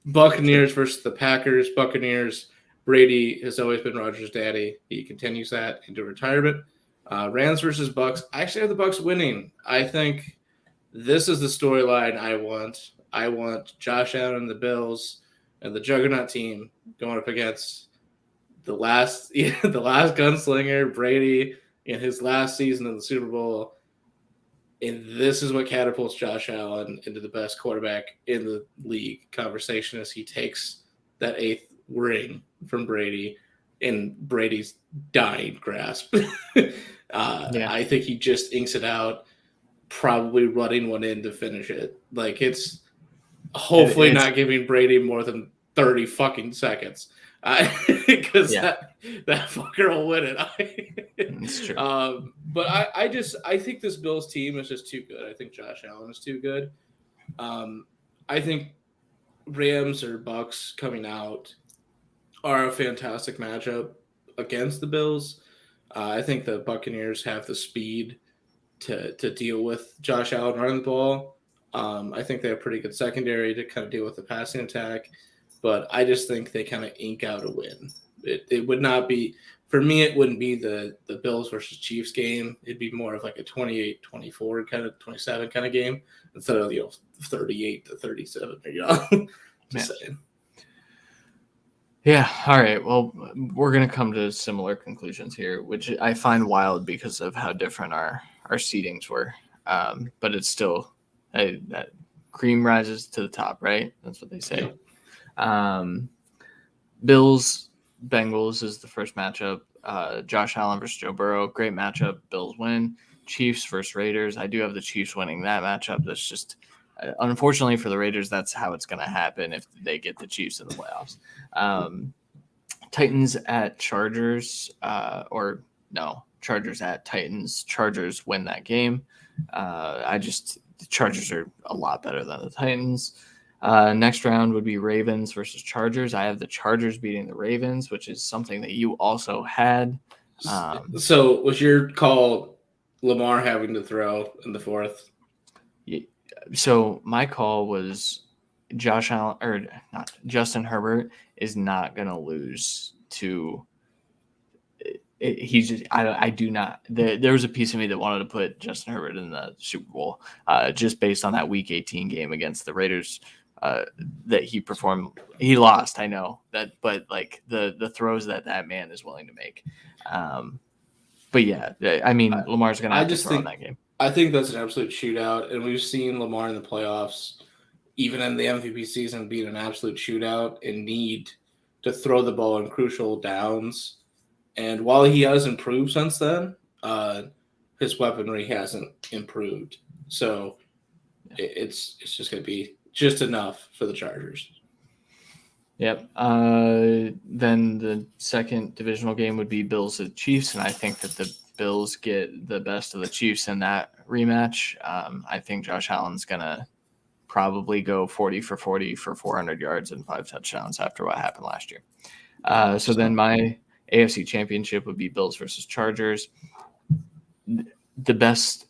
Buccaneers versus the Packers. Buccaneers. Brady has always been Rodgers' daddy. He continues that into retirement. Rams versus Bucks. I actually have the Bucks winning. I think this is the storyline I want. I want Josh Allen and the Bills and the Juggernaut team going up against the last gunslinger, Brady, in his last season in the Super Bowl. And this is what catapults Josh Allen into the best quarterback in the league conversation as he takes that 8th ring from Brady in Brady's dying grasp. I think he just inks it out, probably running one in to finish it. Like it's hopefully not giving Brady more than 30 fucking seconds. Because that fucker will win it. It's true. But I think this Bills team is just too good. I think Josh Allen is too good. I think Rams or Bucks coming out are a fantastic matchup against the Bills. I think the Buccaneers have the speed to deal with Josh Allen running the ball. I think they have pretty good secondary to kind of deal with the passing attack. But I just think they kind of ink out a win. It would not be – for me, it wouldn't be the Bills versus Chiefs game. It'd be more of like a 28-24 kind of 27 kind of game instead of 38-37. Just saying. Yeah. All right. Well, we're going to come to similar conclusions here, which I find wild because of how different our seedings were. But it's still that cream rises to the top, right? That's what they say. Yeah. Bills Bengals is the first matchup. Josh Allen versus Joe Burrow, great matchup. Bills win. Chiefs versus Raiders. I do have the Chiefs winning that matchup. That's just unfortunately for the Raiders, that's how it's going to happen if they get the Chiefs in the playoffs. Titans at Chargers, Chargers at Titans. Chargers win that game. The Chargers are a lot better than the Titans. Next round would be Ravens versus Chargers. I have the Chargers beating the Ravens, which is something that you also had. So was your call Lamar having to throw in the 4th? So my call was Justin Herbert is not going to lose to I do not. There was a piece of me that wanted to put Justin Herbert in the Super Bowl just based on that Week 18 game against the Raiders that he performed. He lost, I know that, but like the throws that man is willing to make. But yeah, I mean, Lamar's going to have to throw in that game. I think that's an absolute shootout, and we've seen Lamar in the playoffs, even in the MVP season, being an absolute shootout and need to throw the ball in crucial downs. And while he has improved since then, his weaponry hasn't improved. So it's just going to be just enough for the Chargers. Yep. Then the second divisional game would be Bills at Chiefs, and I think that Bills get the best of the Chiefs in that rematch. I think Josh Allen's going to probably go 40 for 40 for 400 yards and 5 touchdowns after what happened last year. So then my AFC championship would be Bills versus Chargers. The best,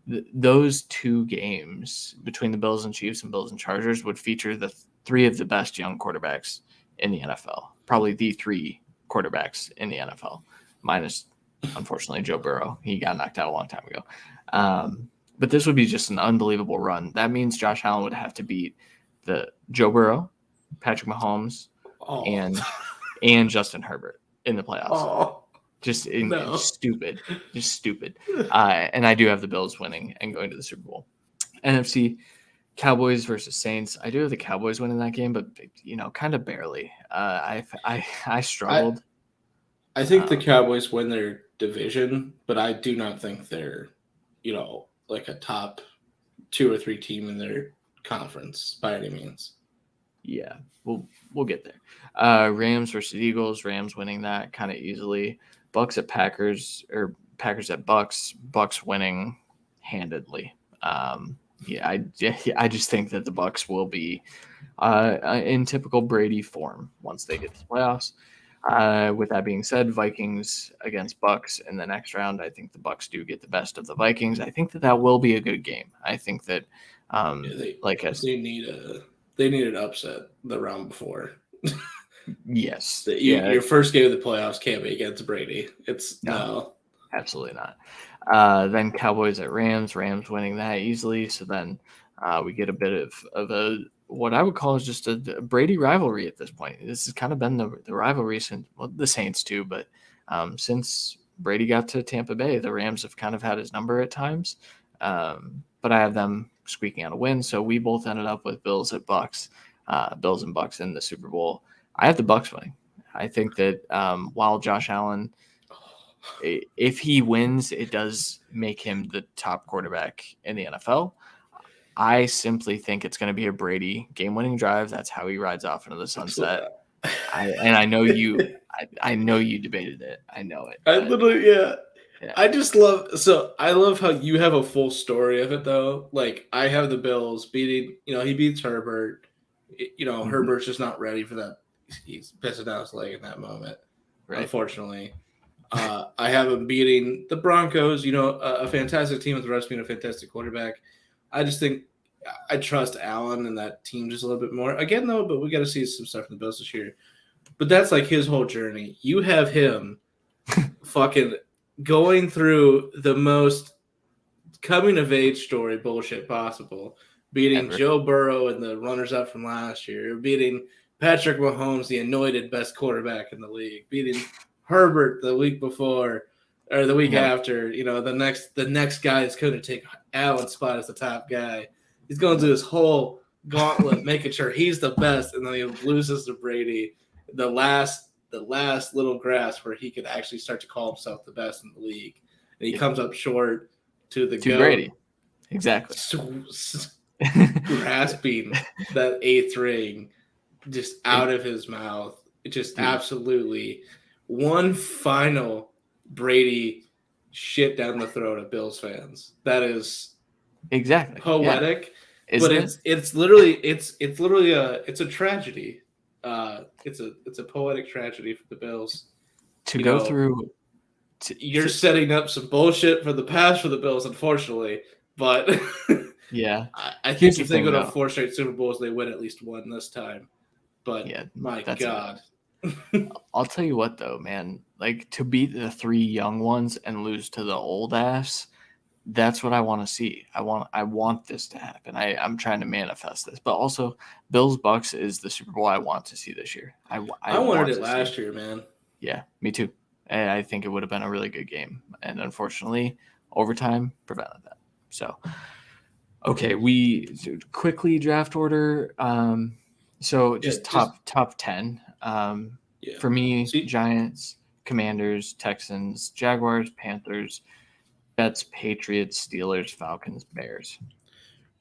those two games between the Bills and Chiefs and Bills and Chargers would feature the three of the best young quarterbacks in the NFL, probably the three quarterbacks in the NFL, minus, unfortunately, Joe Burrow. He got knocked out a long time ago. But this would be just an unbelievable run. That means Josh Allen would have to beat the Joe Burrow, Patrick Mahomes, and Justin Herbert in the playoffs. Just stupid. And I do have the Bills winning and going to the Super Bowl. NFC, Cowboys versus Saints. I do have the Cowboys winning that game, but kind of barely. I struggled. I think the Cowboys win their division, but I do not think they're, like a top 2 or 3 team in their conference by any means. Yeah, we'll get there. Rams versus Eagles. Rams winning that kind of easily. Bucks at Packers, or Packers at Bucks. Bucks winning handedly. I just think that the Bucks will be in typical Brady form once they get to the playoffs. With that being said, Vikings against Bucks in the next round. I think the Bucks do get the best of the Vikings. I think that will be a good game. I think that they need an upset the round before. Yes. Your first game of the playoffs can't be against Brady. No. Absolutely not. Then Cowboys at Rams. Rams winning that easily. So then we get a bit of a what I would call is just a Brady rivalry at this point. This has kind of been the rivalry since the Saints too, but since Brady got to Tampa Bay, the Rams have kind of had his number at times. But I have them squeaking out a win. So we both ended up with Bills at Bucks, Bills and Bucks in the Super Bowl. I have the Bucks winning. I think that while Josh Allen, if he wins, it does make him the top quarterback in the NFL. I simply think it's going to be a Brady game-winning drive. That's how he rides off into the sunset. I know you. I know you debated it. I know it. I literally, yeah. I just love. So I love how you have a full story of it, though. Like I have the Bills beating. He beats Herbert. Herbert's just not ready for that. He's pissing out his leg in that moment. Right. Unfortunately. I have him beating the Broncos, a fantastic team with Russ being a fantastic quarterback. I just think I trust Allen and that team just a little bit more. Again, though, but we got to see some stuff from the Bills this year. But that's like his whole journey. You have him fucking going through the most coming-of-age story bullshit possible, beating Joe Burrow and the runners-up from last year, beating Patrick Mahomes, the anointed best quarterback in the league, beating Herbert the week before or the week after, the next guy is going to take Allen's spot as the top guy. He's going to do this whole gauntlet, making sure he's the best, and then he loses to Brady. The last little grasp where he could actually start to call himself the best in the league, and he comes up short to Brady. Exactly. Grasping that 8th ring just out of his mouth. Just absolutely one final Brady shit down the throat of Bills fans. That is exactly poetic, but it's literally a tragedy. It's a poetic tragedy for the Bills to go through. You're setting up some bullshit for the past for the Bills, unfortunately. But yeah, I think if they go to 4 straight Super Bowls, they win at least one this time. But my God. I'll tell you what, though, man. Like, to beat the 3 young ones and lose to the old ass, that's what I want to see. I want this to happen. I'm trying to manifest this. But also, Bills Bucks is the Super Bowl I want to see this year. I wanted it last year, man. Yeah, me too. And I think it would have been a really good game. And unfortunately, overtime prevented that. So, okay, we quickly draft order. So just top 10. For me, Giants, Commanders, Texans, Jaguars, Panthers, Jets, Patriots, Steelers, Falcons, Bears.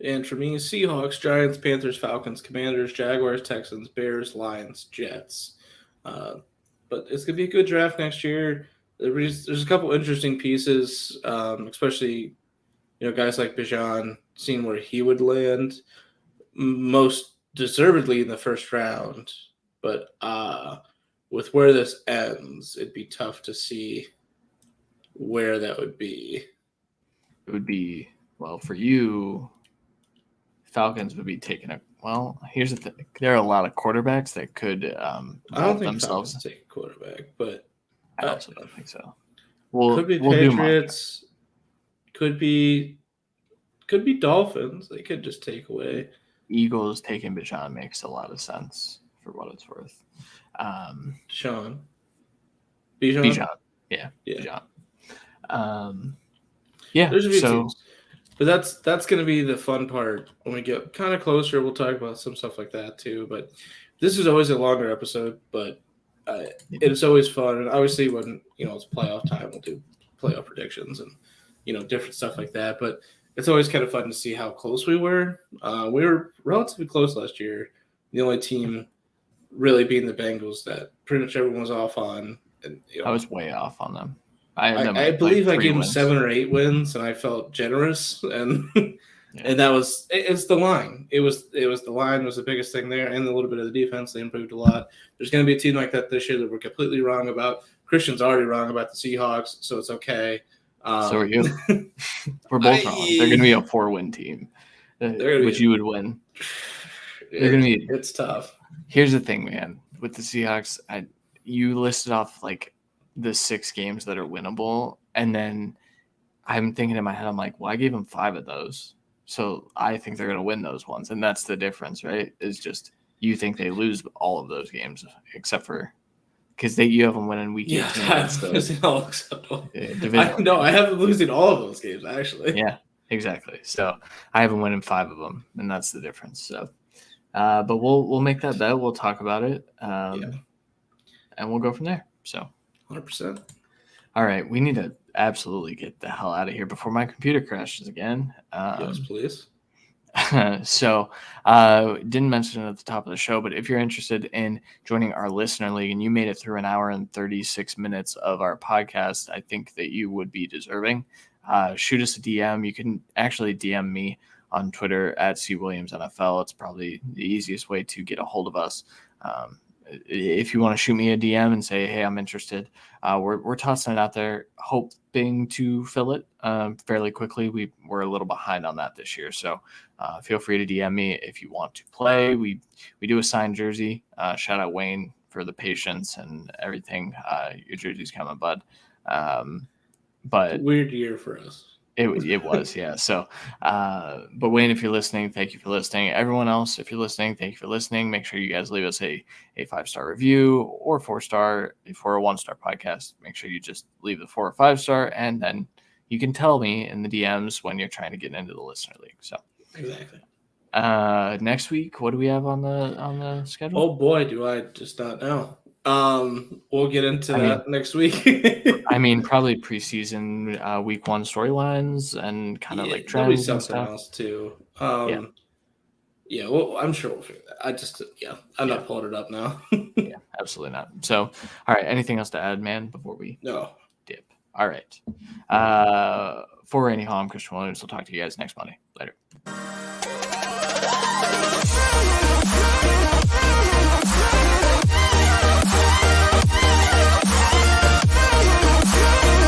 And for me, Seahawks, Giants, Panthers, Falcons, Commanders, Jaguars, Texans, Bears, Lions, Jets. But it's going to be a good draft next year. there's a couple interesting pieces, especially guys like Bijan, seeing where he would land, most deservedly in the first round. But with where this ends, it'd be tough to see where that would be. It would be, well, for you, Falcons would be taking a. Well, here's the thing: there are a lot of quarterbacks that could I don't vault think themselves. Falcons take a quarterback, but I also don't think so. We'll could be do mine. Patriots. Could be Dolphins. They could just take away. Eagles taking Bijan makes a lot of sense for what it's worth. Bijan. Yeah. Bijan. Yeah. There's a few teams. But that's going to be the fun part. When we get kind of closer, we'll talk about some stuff like that too. But this is always a longer episode, but it's always fun. And obviously when, it's playoff time, we'll do playoff predictions and, different stuff like that. But it's always kind of fun to see how close we were. We were relatively close last year. The only team really being the Bengals that pretty much everyone was off on. And, I was way off on them. I believe I gave them 7 or 8 wins, and I felt generous, and and it's the line. It was the line was the biggest thing there, and a little bit of the defense. They improved a lot. There's going to be a team like that this year that we're completely wrong about. Christian's already wrong about the Seahawks, so it's okay. So are you. We're both wrong. They're going to be a 4-win team, which you would win. They're going to be. It's tough. Here's the thing, man. With the Seahawks, you listed off like the 6 games that are winnable, and then I'm thinking in my head, I'm like, well, I gave them 5 of those, so I think they're going to win those ones, and that's the difference, right? Is just you think they lose all of those games except for because you have them winning week 18 against those. All acceptable. I have them losing all of those games actually. Yeah, exactly. So I have them winning 5 of them, and that's the difference. So, but we'll make that bet. We'll talk about it, and we'll go from there. So. 100%. All right, we need to absolutely get the hell out of here before my computer crashes again. Yes, please. So, didn't mention it at the top of the show, but if you're interested in joining our listener league and you made it through an hour and 36 minutes of our podcast, I think that you would be deserving. Shoot us a DM. You can actually DM me on Twitter at CWilliamsNFL. It's probably the easiest way to get a hold of us. If you want to shoot me a DM and say, hey, I'm interested, we're tossing it out there, hoping to fill it fairly quickly. We're a little behind on that this year. So feel free to DM me if you want to play. We do a signed jersey. Shout out Wayne for the patience and everything. Your jersey's coming, bud. But weird year for us. It was, yeah. So, but Wayne, if you're listening, thank you for listening. Everyone else, if you're listening, thank you for listening. Make sure you guys leave us a 5-star review or 4-star. If we're a 1-star podcast, make sure you just leave the 4 or 5-star, and then you can tell me in the DMs when you're trying to get into the listener league. So exactly. Next week, what do we have on the schedule? Oh boy, do I just not know. We'll get into that next week. Probably preseason week 1 storylines and kind of like trends and stuff. Else too. Yeah, well, I'm sure we'll figure that. I'm not pulling it up now. Yeah, absolutely not. So, all right, anything else to add, man, before we dip? All right. For Randy Hall, I'm Christian Williams. We'll talk to you guys next Monday. Later.